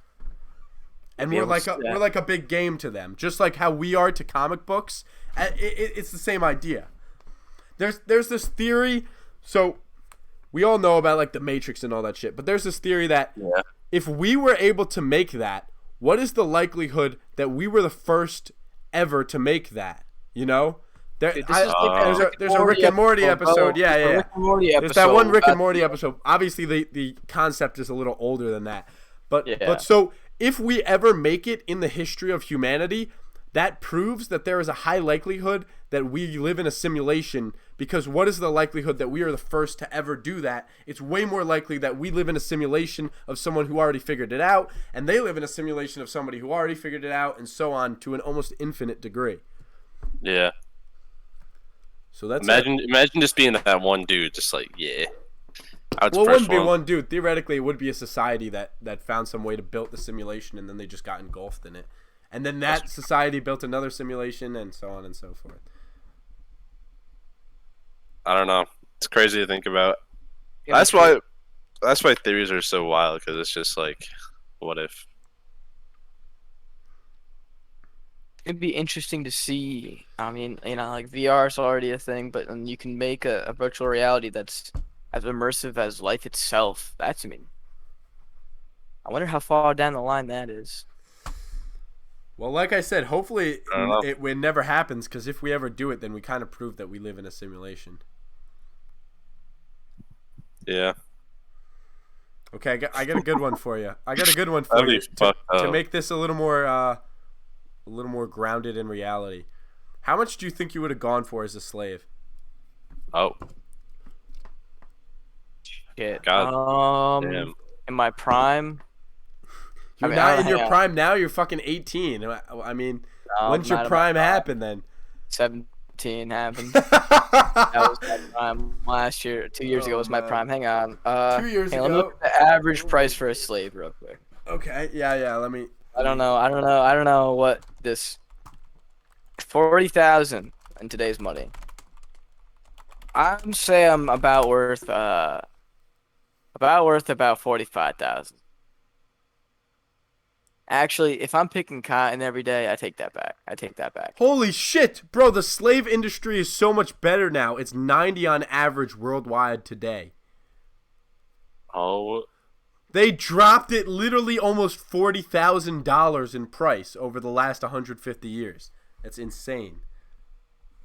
And we're like a big game to them, just like how we are to comic books. It's the same idea. There's this theory, so we all know about like the Matrix and all that shit, but there's this theory that if we were able to make that, what is the likelihood that we were the first ever to make that? You know, there's a Rick and Morty episode. Yeah. Rick and Morty There's that one Rick and episode. Morty episode. Obviously, the concept is a little older than that, but Yeah. so if we ever make it in the history of humanity, that proves that there is a high likelihood that we live in a simulation, because what is the likelihood that we are the first to ever do that? It's way more likely that we live in a simulation of someone who already figured it out, and they live in a simulation of somebody who already figured it out, and so on to an almost infinite degree. Yeah. So that's Imagine just being that one dude, just like yeah. Well, it wouldn't be one dude. Theoretically, it would be a society that found some way to build the simulation, and then they just got engulfed in it. And then that society built another simulation, and so on and so forth. I don't know. It's crazy to think about. Yeah, That's why theories are so wild, because it's just like, what if? It'd be interesting to see. I mean, like VR is already a thing, but you can make a virtual reality that's as immersive as life itself. I wonder how far down the line that is. Well, like I said, hopefully I don't know. it never happens, because if we ever do it, then we kind of prove that we live in a simulation. Yeah. Okay, I got a good one for you. I got a good one for That'd be you fucked to up. make this a little more grounded in reality. How much do you think you would have gone for as a slave? Oh, Shit. God damn. In my prime, You're I not don't in your hang on. prime now. You're fucking 18. I mean, when's your not in my prime happen then? 17 happened. That was my prime last year. 2 years ago was my man. prime. Hang on. 2 years Let me ago. look at the average price for a slave real quick. Okay, yeah. Let me. I don't know what this 40,000 in today's money. I'm say I'm about worth about 45,000. Actually, if I'm picking cotton every day, I take that back. Holy shit, bro! The slave industry is so much better now. It's 90 on average worldwide today. Oh, They dropped it literally almost $40,000 in price over the last 150 years. That's insane.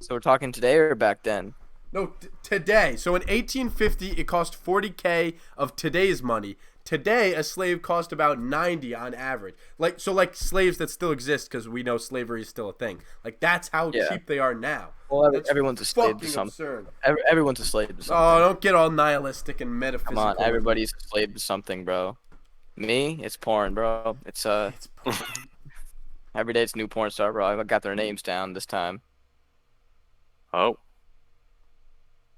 So we're talking today or back then? No, today. So in 1850, it cost 40K of today's money. Today, a slave cost about 90 on average. Like slaves that still exist, because we know slavery is still a thing. Like, that's how cheap they are now. Well, That's everyone's a slave to fucking something. absurd. Everyone's a slave to something. Oh, don't get all nihilistic and metaphysical. Come on, everybody's a slave to something, bro. Me, it's porn, bro. It's every day it's new porn star, bro. I got their names down this time. oh.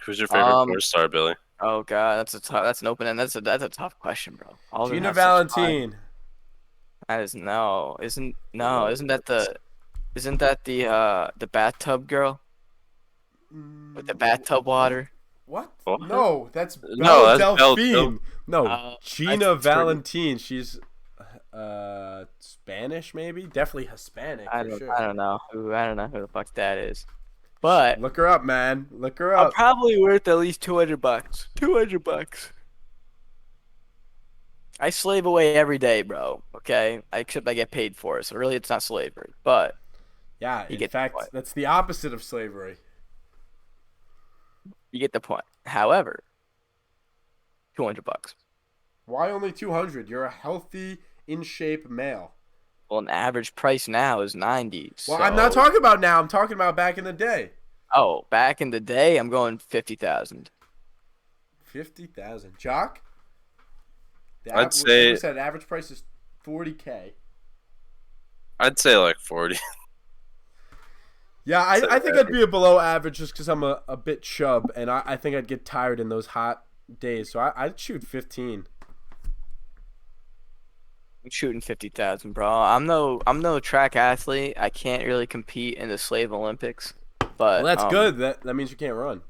Who's your favorite porn star, Billy? Oh god, that's an open end. That's a tough question, bro. All of them Gina have such Valentine. That is isn't that the bathtub girl with the bathtub water? What? What? No, that's No, Belle that's Belle Delphine. No, I Gina think- Valentine. She's Spanish, maybe. Definitely Hispanic. I for don't sure. I don't know who the fuck that is, but Look her up, man. Look her I'm up. probably worth at least $200. $200. I slave away every day, bro. Okay, except I get paid for it, so really it's not slavery. But Yeah, You in get the fact, point. that's the opposite of slavery. you get the point. However, $200. Why only 200? You're a healthy, in shape male. Well, an average price now is 90. Well, so... I'm not talking about now. I'm talking about back in the day. Oh, back in the day, I'm going 50,000. 50,000. Jock? I'd say- we said average price is 40K. I'd say like 40. Yeah, I think I'd be a below average just because I'm a bit chub, and I think I'd get tired in those hot days. So I'd shoot 15. I'm shooting 50,000, bro. I'm no track athlete. I can't really compete in the slave Olympics, but Well, that's good. That means you can't run.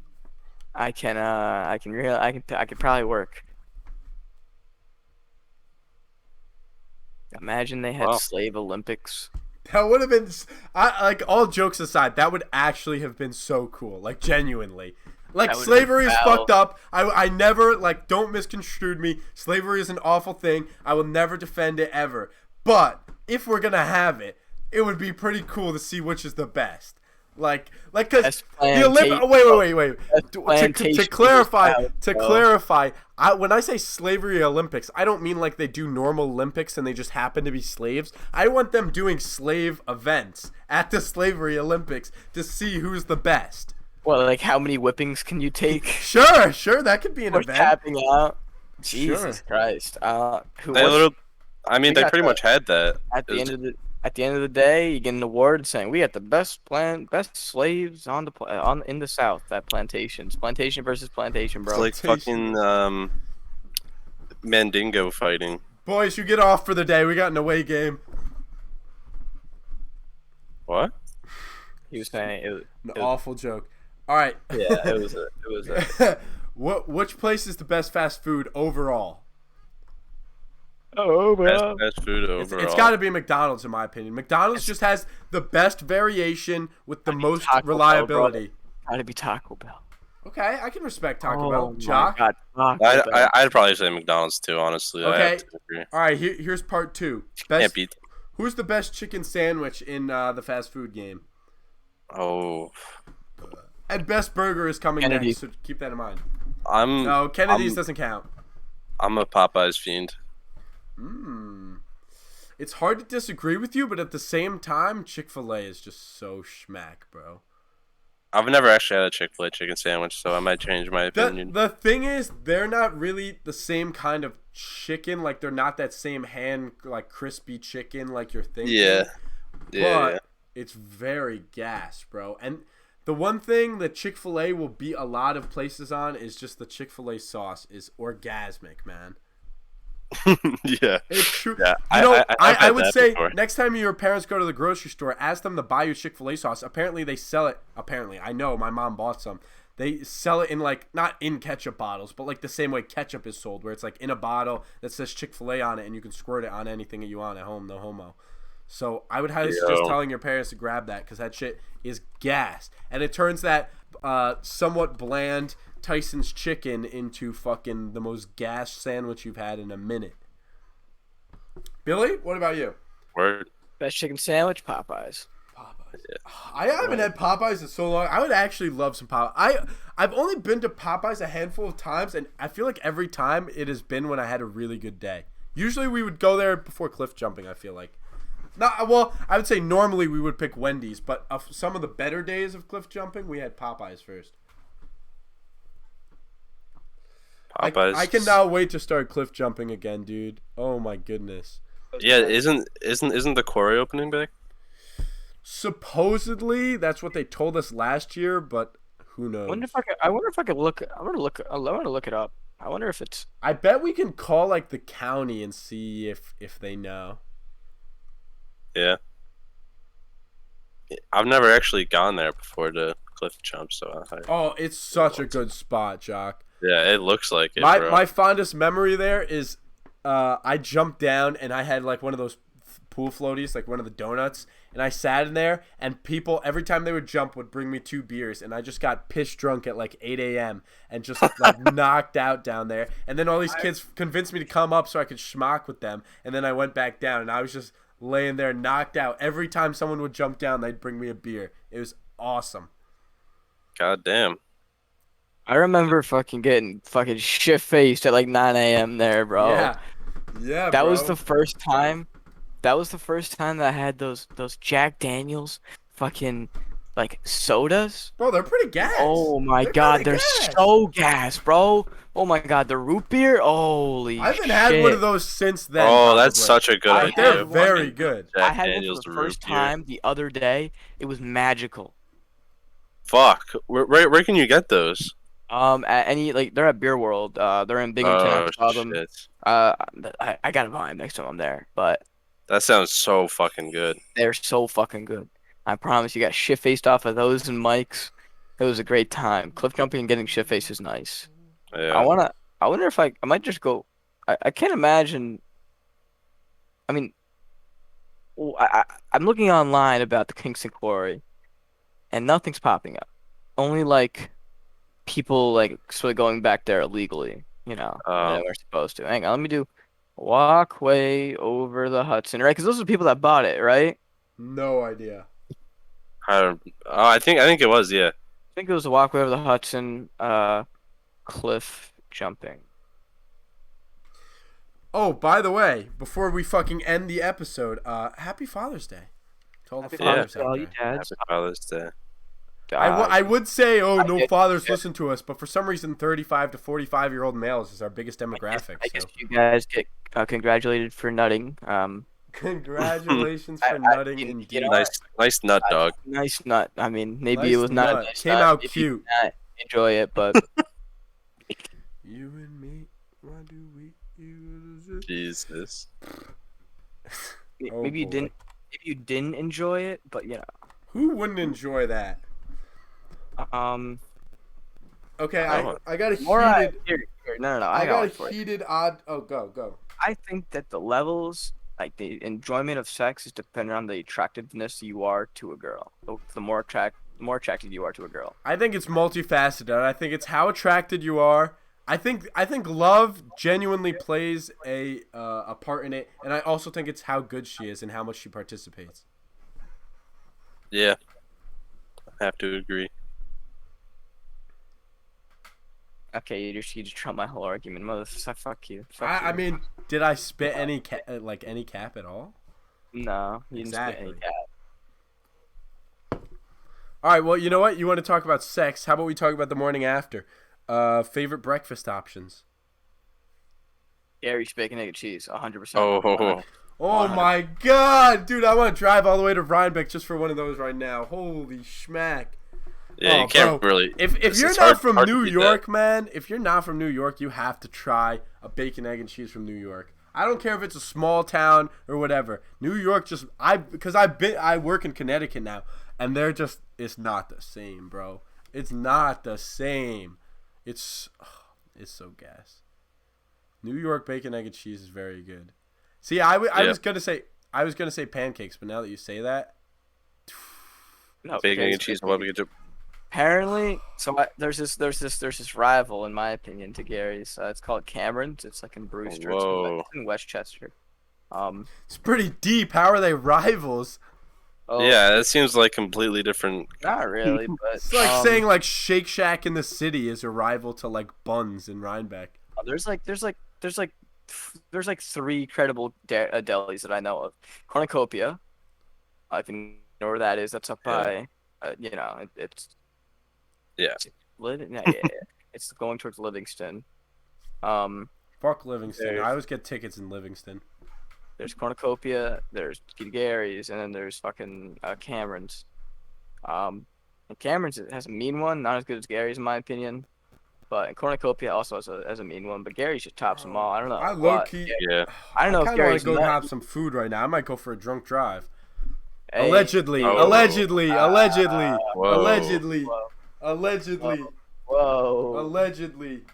I could probably work. Imagine they had Wow. slave Olympics. That would have been, like, all jokes aside, that would actually have been so cool. Like, genuinely. Like, That would've slavery been is foul. fucked up. I never, like, don't misconstrue me. Slavery is an awful thing. I will never defend it ever. But if we're gonna have it, it would be pretty cool to see which is the best. Like, cause Best the Olympic. plantation- Wait. Best To plantation clarify, is out, bro. when I say slavery Olympics, I don't mean like they do normal Olympics and they just happen to be slaves. I want them doing slave events at the slavery Olympics to see who's the best. Well, like how many whippings can you take? Sure, that could be an Or event. tapping out. Jesus Sure. Christ. Who They what's- literally, I mean, we they got pretty the- much had that. at It was- the end of the day, you get an award saying we got the best slaves on in the South at plantations. Plantation versus plantation, It's bro. like fucking Mandingo fighting. Boys, you get off for the day. We got an away game. What? He was saying it was, An was- awful joke. All right. yeah, it was a Which place is the best fast food overall? oh Fast food overall. It's got to be McDonald's in my opinion. McDonald's just has the best variation with the most Taco Bell, bro. reliability. Gotta be Taco Bell. Okay, I can respect Taco Oh Bell. my Jock? God, Taco Bell. I'd probably say McDonald's too, honestly. I Okay. have to agree. All right, here's part two. Can't beat them. Who's the best chicken sandwich in the fast food game? Oh, And best burger is coming Kennedy. next, so keep that in mind. I'm No, Kennedy's doesn't count. I'm a Popeyes fiend. It's hard to disagree with you, but at the same time, Chick-fil-A is just so schmack, bro. I've never actually had a Chick-fil-A chicken sandwich, so I might change my opinion. The thing is, they're not really the same kind of chicken. Like, they're not that same hand, like, crispy chicken like you're thinking. Yeah. But it's very gas, bro. And the one thing that Chick-fil-A will beat a lot of places on is just the Chick-fil-A sauce is orgasmic, man. Yeah. It's true. Yeah, You know, I've I had would that say before. next time your parents go to the grocery store, ask them to buy you Chick-fil-A sauce. Apparently, they sell it. Apparently, I know my mom bought some. They sell it in, like, not in ketchup bottles, but like the same way ketchup is sold, where it's like in a bottle that says Chick-fil-A on it, and you can squirt it on anything that you want at home. No homo. So I would highly suggest telling your parents to grab that, because that shit is gas, and it turns that somewhat bland Tyson's chicken into fucking the most gas sandwich you've had in a minute. Billy, what about you? Word. Best chicken sandwich, Popeyes. Popeyes. I haven't had Popeyes in so long. I would actually love some Popeyes. I've only been to Popeyes a handful of times, and I feel like every time it has been when I had a really good day. Usually we would go there before cliff jumping, I feel like. Well, I would say normally we would pick Wendy's, but of some of the better days of cliff jumping, we had Popeyes first. Popeyes. I cannot wait to start cliff jumping again, dude. Oh my goodness. Yeah, isn't the quarry opening back? Supposedly, that's what they told us last year, but who knows? I wonder if I could look. I want to look it up. I wonder if it's. I bet we can call like the county and see if they know. Yeah. I've never actually gone there before to cliff jump, so Oh, it's such a good spot, Jock. yeah, it looks like it, My bro. my fondest memory there is I jumped down and I had like one of those pool floaties, like one of the donuts, and I sat in there, and people every time they would jump would bring me 2 beers, and I just got piss drunk at like 8 a.m. and just like knocked out down there, and then all these kids convinced me to come up so I could schmock with them, and then I went back down, and I was just laying there knocked out. Every time someone would jump down, they'd bring me a beer. It was awesome. God damn. I remember fucking getting fucking shit faced at like 9 a.m. there, bro. Yeah, That bro. was the first time. That was the first time that I had those Jack Daniels fucking like sodas. Bro, they're pretty gas. Oh my They're god, kinda they're gas. so gas, bro. Oh my god, the root beer. Holy I haven't shit. had one of those since then. Oh, that's probably. such a good I idea. They're had very one. good. I Jack had Daniels one for the root first beer. time the other day. It was magical. Fuck. Where can you get those? At any like they're at Beer World. They're in Binghamton. Oh, I saw them. shit. I gotta buy them next time I'm there. But That sounds so fucking good. they're so fucking good. I promise you got shit faced off of those and Mike's. It was a great time. Cliff jumping and getting shit faced is nice. Yeah. I wonder if I might just go. I can't imagine. I mean, I'm looking online about the Kingston Quarry, and nothing's popping up. Only like people like sort of going back there illegally. You know, Oh. that we're supposed to. Hang on, let me do walkway over the Hudson, right? Because those are the people that bought it, right? No idea. I think it was, yeah. I think it was the walkway over the Hudson, cliff jumping. Oh, by the way, before we fucking end the episode, happy Father's Day to all the Happy fathers Father's Day, out all there. you dads. Happy Father's Day. I would say, oh, no get- fathers listen to us, but for some reason, 35 to 45-year-old males is our biggest demographic. I guess So. you guys get congratulated for nutting. Congratulations I- for nutting you indeed. know, Nice nut dog. Nice nut. I mean, maybe Nice it was not a nut. nice Came nut. out Maybe cute. you did not enjoy it, but You and me, why do we use it? Jesus. Oh, maybe you boy. didn't. Maybe you didn't enjoy it, but you Who wouldn't enjoy that? know. Okay, Oh. I got a More heated. here, no. I got got it for a you. heated odd. Oh, go. I think that the levels, like the enjoyment of sex, is dependent on the attractiveness you are to a girl. The more attracted you are to a girl. I think it's multifaceted. I think it's how attracted you are. I think love genuinely plays a part in it, and I also think it's how good she is and how much she participates. Yeah, I have to agree. Okay, you just trumped my whole argument, motherfucker. Fuck you. Fuck I you. mean, did I spit any any cap at all? No, you didn't spit any Exactly. cat. All right, well, you know what? You want to talk about sex? How about we talk about the morning after? Favorite breakfast options? Gary's bacon, egg, and cheese, 100%. Oh, Oh my god, dude! I want to drive all the way to Rhinebeck just for one of those right now. Holy schmack! yeah, Oh, you can't bro. really. If you're it's not hard- from hard to New beat York, that. man, if you're not from New York, you have to try a bacon, egg, and cheese from New York. I don't care if it's a small town or whatever. New York because I work in Connecticut now, and it's not the same, bro. It's not the same. It's so gas. New York bacon, egg, and cheese is very good. See, I was gonna say pancakes, but now that you say that, No, Bacon, egg, Gary's and cheese. bacon, What egg, we and could do? Apparently, there's this rival in my opinion to Gary's. It's called Cameron's. It's like in Brewster. Whoa. It's in Westchester. it's pretty deep. How are they rivals? Oh, Yeah, that seems like completely different. not really, but It's like saying like Shake Shack in the city is a rival to like Buns in Rhinebeck. there's three credible delis that I know of. Cornucopia, if you know where that is. That's up by, it's Yeah. it's going towards Livingston. Fuck Livingston. There's- I always get tickets in Livingston. There's Cornucopia, there's Gary's, and then there's fucking Cameron's. And Cameron's has a mean one, not as good as Gary's in my opinion. But Cornucopia also has a mean one, but Gary's just tops them all. I don't know. I why. low key. Yeah. I don't know if kind of want Gary's to go nut- have some food right now. I might go for a drunk drive. Hey, Allegedly, Oh. allegedly, allegedly, Whoa. allegedly, Whoa. allegedly, Whoa. allegedly.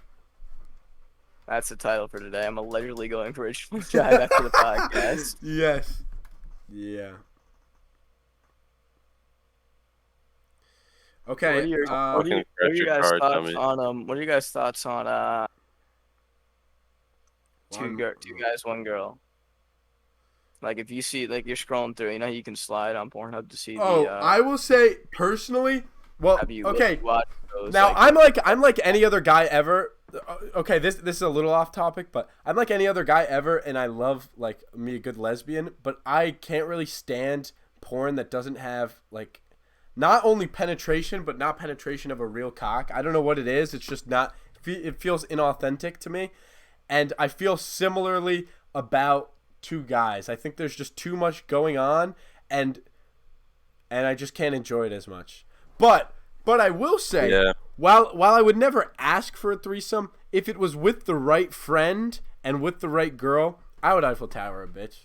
That's the title for today. I'm allegedly going for a drunk drive after the podcast. Yes. Yeah. Okay. What are your, uh, what are you- Fucking what are your crash your guys' car, thoughts dummy. on what are you guys' thoughts on one- two guys, one girl? Like if you see like you're scrolling through, you can slide on Pornhub to see Oh, the I will say personally. Well, have you okay. watched those, Now like, I'm like any other guy ever. Okay, this is a little off topic, but I'm like any other guy ever, and I love like me a good lesbian, but I can't really stand porn that doesn't have like not only penetration, but not penetration of a real cock. I don't know what it is. It's just not. It feels inauthentic to me, and I feel similarly about two guys. I think there's just too much going on, and I just can't enjoy it as much. But I will say, Yeah. while I would never ask for a threesome, if it was with the right friend and with the right girl, I would Eiffel Tower a bitch.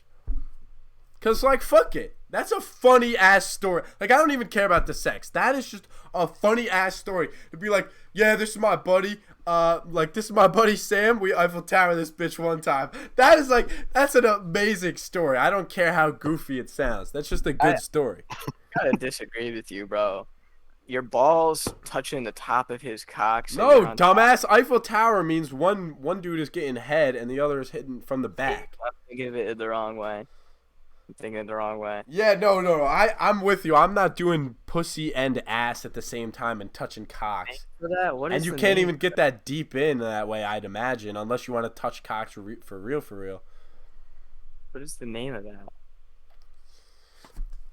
Cause like fuck it, that's a funny ass story. Like I don't even care about the sex. That is just a funny ass story. To be like, yeah, this is my buddy. This is my buddy Sam. We Eiffel Tower this bitch one time. That's an amazing story. I don't care how goofy it sounds. That's just a good story. I gotta disagree with you, bro. Your balls touching the top of his cock. so No, you're on top. dumbass. Eiffel Tower means one dude is getting head and the other is hitting from the back. I'm thinking of it the wrong way. I'm thinking it the wrong way. Yeah, no. I'm with you. I'm not doing pussy and ass at the same time and touching cocks. For that, what is And you the can't name? even get that deep in that way, I'd imagine, unless you want to touch cocks for real. What is the name of that?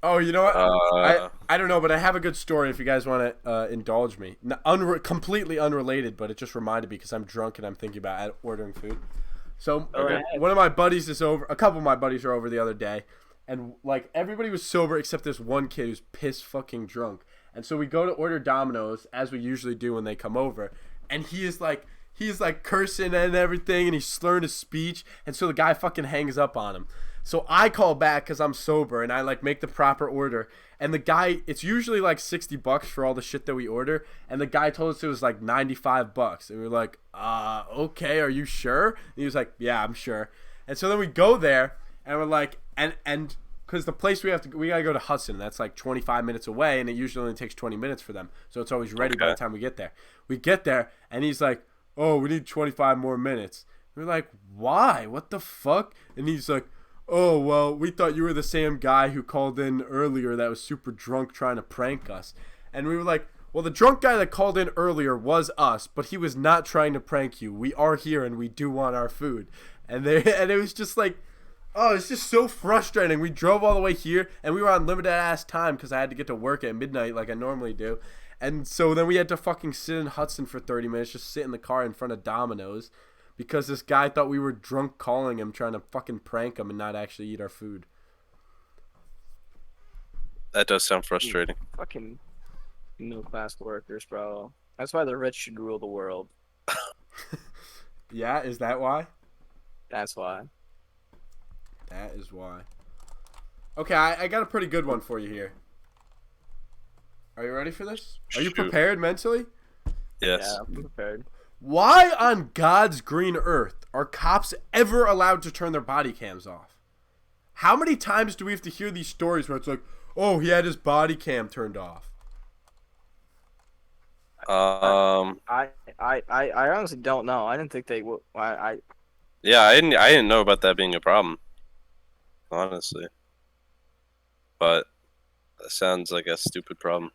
Oh, you know what? I don't know, but I have a good story if you guys want to indulge me. Completely unrelated, but it just reminded me because I'm drunk and I'm thinking about ordering food. So Okay. one of my buddies is over. A couple of my buddies are over the other day, and like everybody was sober except this one kid who's piss fucking drunk. And so we go to order Domino's as we usually do when they come over, and he's like cursing and everything, and he's slurring his speech, and so the guy fucking hangs up on him. So I call back because I'm sober, and I like make the proper order. And the guy, it's usually like $60 for all the shit that we order, and the guy told us it was like $95, and we were like, okay, are you sure? And he was like, yeah, I'm sure. And so then we go there, and we're like, and because the place we gotta go to Hudson, that's like 25 minutes away, and it usually only takes 20 minutes for them, so it's always ready by the time we get there. We get there, and he's like, oh, we need 25 more minutes. We're like, why? What the fuck? And he's like, oh, well, we thought you were the same guy who called in earlier that was super drunk trying to prank us. And we were like, well, the drunk guy that called in earlier was us, but he was not trying to prank you. We are here and we do want our food. And it was just like, oh, it's just so frustrating. We drove all the way here and we were on limited ass time because I had to get to work at midnight like I normally do. And so then we had to fucking sit in Hudson for 30 minutes, just sit in the car in front of Domino's because this guy thought we were drunk calling him, trying to fucking prank him and not actually eat our food. That does sound frustrating. Fucking middle class workers, bro. That's why the rich should rule the world. Yeah, is that why? That's why. That is why. Okay, I got a pretty good one for you here. Are you ready for this? Are you Shoot. prepared mentally? Yes. Yeah, I'm prepared. Why on God's green earth are cops ever allowed to turn their body cams off? How many times do we have to hear these stories where it's like, oh, he had his body cam turned off? I honestly don't know. I didn't think they would. Yeah, I didn't know about that being a problem, honestly. But that sounds like a stupid problem.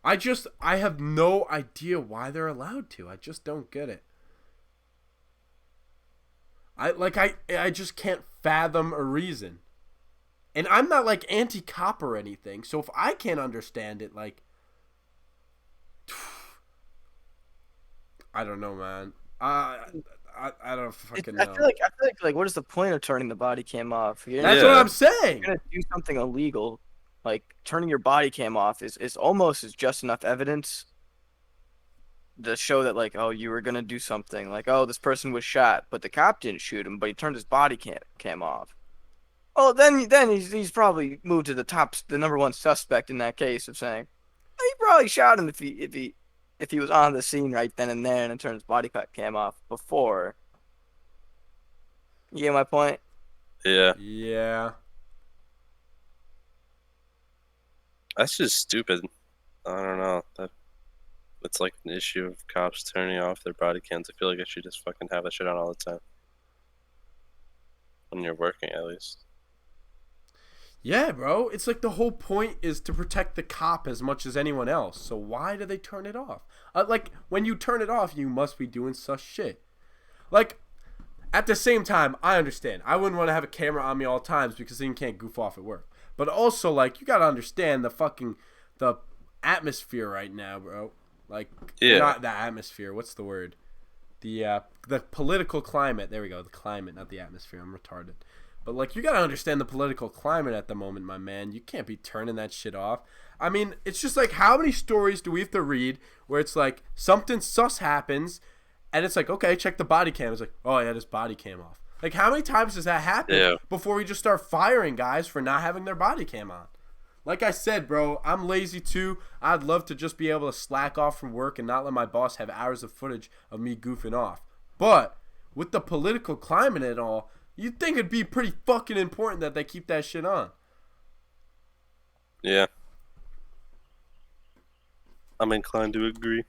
I have no idea why they're allowed to. I just don't get it. I just can't fathom a reason. And I'm not like anti-cop or anything, so if I can't understand it, like, I don't know, man. I don't fucking know. I feel like what is the point of turning the body cam off? That's what I'm saying. You're gonna do something illegal. Like turning your body cam off is almost is just enough evidence to show that like, oh, you were gonna do something. Like, oh, this person was shot, but the cop didn't shoot him, but he turned his body cam off. Oh, then he's probably moved to the number one suspect in that case of saying, oh, he probably shot him if he was on the scene right then and there and then turned his body cam off before. You get my point? Yeah. Yeah. That's just stupid. I don't know. It's like an issue of cops turning off their body cams. I feel like I should just fucking have that shit on all the time. When you're working, at least. Yeah, bro. It's like the whole point is to protect the cop as much as anyone else. So why do they turn it off? Like, when you turn it off, you must be doing such shit. Like, at the same time, I understand. I wouldn't want to have a camera on me all times because then you can't goof off at work. But also, like, you gotta understand the atmosphere right now, bro. Like, yeah. Not the atmosphere. What's the word? The political climate. There we go. The climate, not the atmosphere. I'm retarded. But, like, you gotta understand the political climate at the moment, my man. You can't be turning that shit off. I mean, it's just like, how many stories do we have to read where it's like, something sus happens, and it's like, okay, check the body cam. It's like, oh, he had his body cam off. Like, how many times does that happen before we just start firing guys for not having their body cam on? Like I said, bro, I'm lazy too. I'd love to just be able to slack off from work and not let my boss have hours of footage of me goofing off. But with the political climate and all, you'd think it'd be pretty fucking important that they keep that shit on. Yeah. I'm inclined to agree.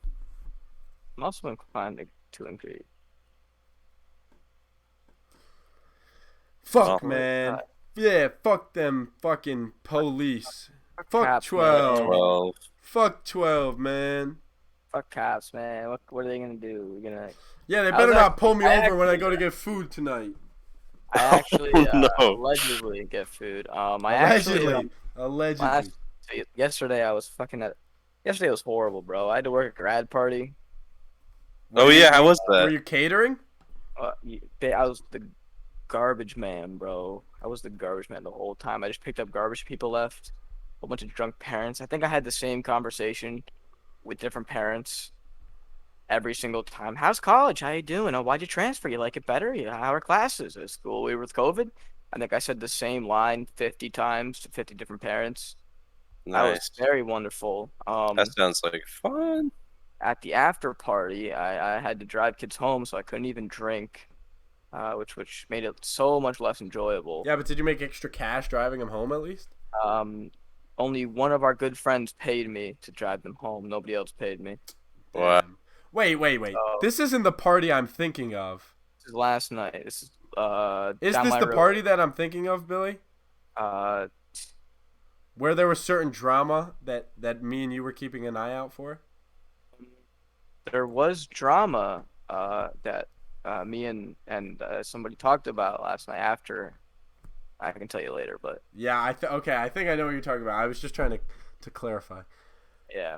I'm also inclined to agree. Fuck, man. Yeah, fuck them fucking police. Fuck cops, 12. 12. Fuck 12, man. Fuck cops, man. What are they gonna do? We're gonna. Yeah, they better not pull me over when I go to get food tonight. I actually allegedly get food. Allegedly. Yesterday Yesterday was horrible, bro. I had to work a grad party. Oh yeah, how was that? Were you catering? I was the garbage man, bro. I was the garbage man the whole time. I just picked up garbage people left. A bunch of drunk parents. I think I had the same conversation with different parents every single time. How's college? How you doing? Oh, why'd you transfer? You like it better? Yeah, how are classes at school? We were with COVID. I think I said the same line 50 times to 50 different parents. That was very wonderful. That sounds like fun. At the after party, I had to drive kids home, so I couldn't even drink. Which made it so much less enjoyable. Yeah, but did you make extra cash driving them home at least? Only one of our good friends paid me to drive them home. Nobody else paid me. Wow. Wait. So- This isn't the party I'm thinking of. This is last night. This is Is down this my the road. party that I'm thinking of, Billy? Uh, Where there was certain drama that me and you were keeping an eye out for? there was drama that me and somebody talked about last night after. I can tell you later, but Yeah, okay, I think I know what you're talking about. I was just trying to clarify. yeah.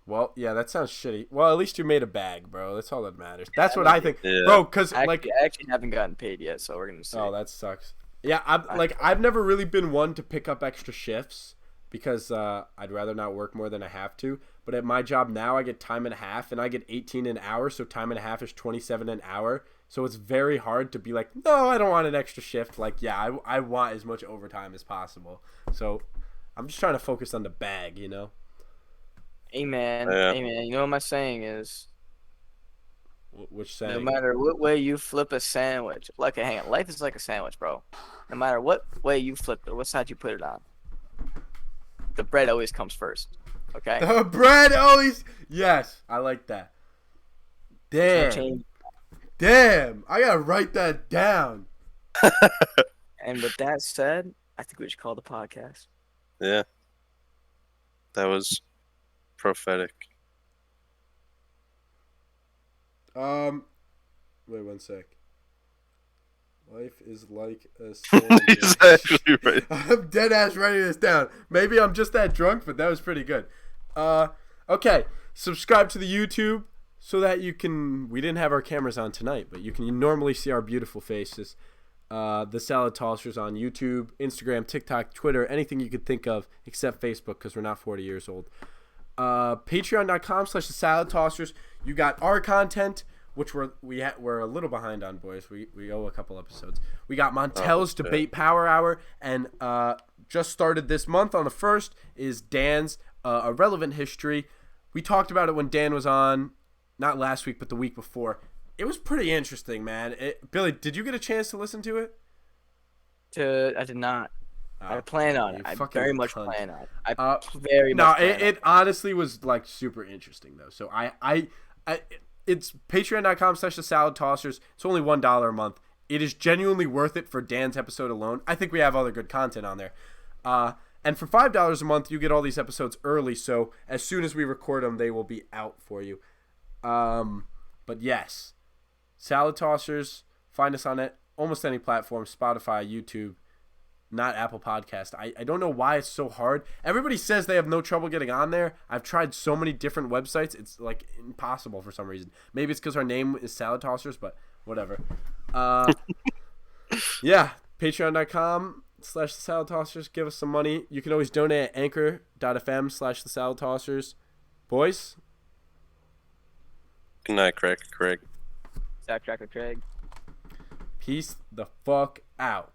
Well, yeah, that sounds shitty. Well, at least you made a bag, bro. That's all that matters. That's what like I think. Yeah. Bro, cuz I like actually haven't gotten paid yet, so we're gonna see. oh, that sucks. Yeah, I've never really been one to pick up extra shifts because I'd rather not work more than I have to. But at my job now, I get time and a half, and I get 18 an hour, so time and a half is 27 an hour. So it's very hard to be like, no, I don't want an extra shift. Like, yeah, I want as much overtime as possible. So I'm just trying to focus on the bag, you know? Amen. Yeah. Amen. You know what my saying is? Which No saying? matter what way you flip a sandwich, like hang on, life is like a sandwich, bro. No matter what way you flip it, what side you put it on, the bread always comes first. Okay. The bread always. Yes, I like that. No Damn. change. Damn. I gotta write that down. And with that said, I think we should call the podcast. Yeah. That was prophetic. Wait 1 sec. Life is like a sandwich. He's actually right. I'm dead ass writing this down. Maybe I'm just that drunk, but that was pretty good. Okay. Subscribe to the YouTube so that you can. We didn't have our cameras on tonight, but you can normally see our beautiful faces. The Salad Tossers on YouTube, Instagram, TikTok, Twitter, anything you could think of except Facebook because we're not 40 years old. Patreon.com/the Salad Tossers. You got our content, which we're a little behind on, boys. We owe a couple episodes. We got Montel's Debate Power Hour, and just started this month on the 1st is Dan's Irrelevant History. We talked about it when Dan was on, not last week, but the week before. It was pretty interesting, man. Billy, did you get a chance to listen to it? I did not. I plan on you it. I fucking very much cunt. plan on it. I very No, much plan on it honestly was like super interesting though. So I it's patreon.com/the Salad Tossers. It's only $1 a month. It is genuinely worth it for Dan's episode alone. I think we have other good content on there. And for $5 a month, you get all these episodes early. So as soon as we record them, they will be out for you. But yes, Salad Tossers. Find us on it almost any platform: Spotify, YouTube. Not Apple Podcast. I don't know why it's so hard. Everybody says they have no trouble getting on there. I've tried so many different websites. It's like impossible for some reason. Maybe it's because our name is Salad Tossers, but whatever. Yeah, patreon.com/the Salad Tossers. Give us some money. You can always donate at anchor.fm/the Salad Tossers. Boys, Good night, Craig. Zach Tracker Craig. peace the fuck out.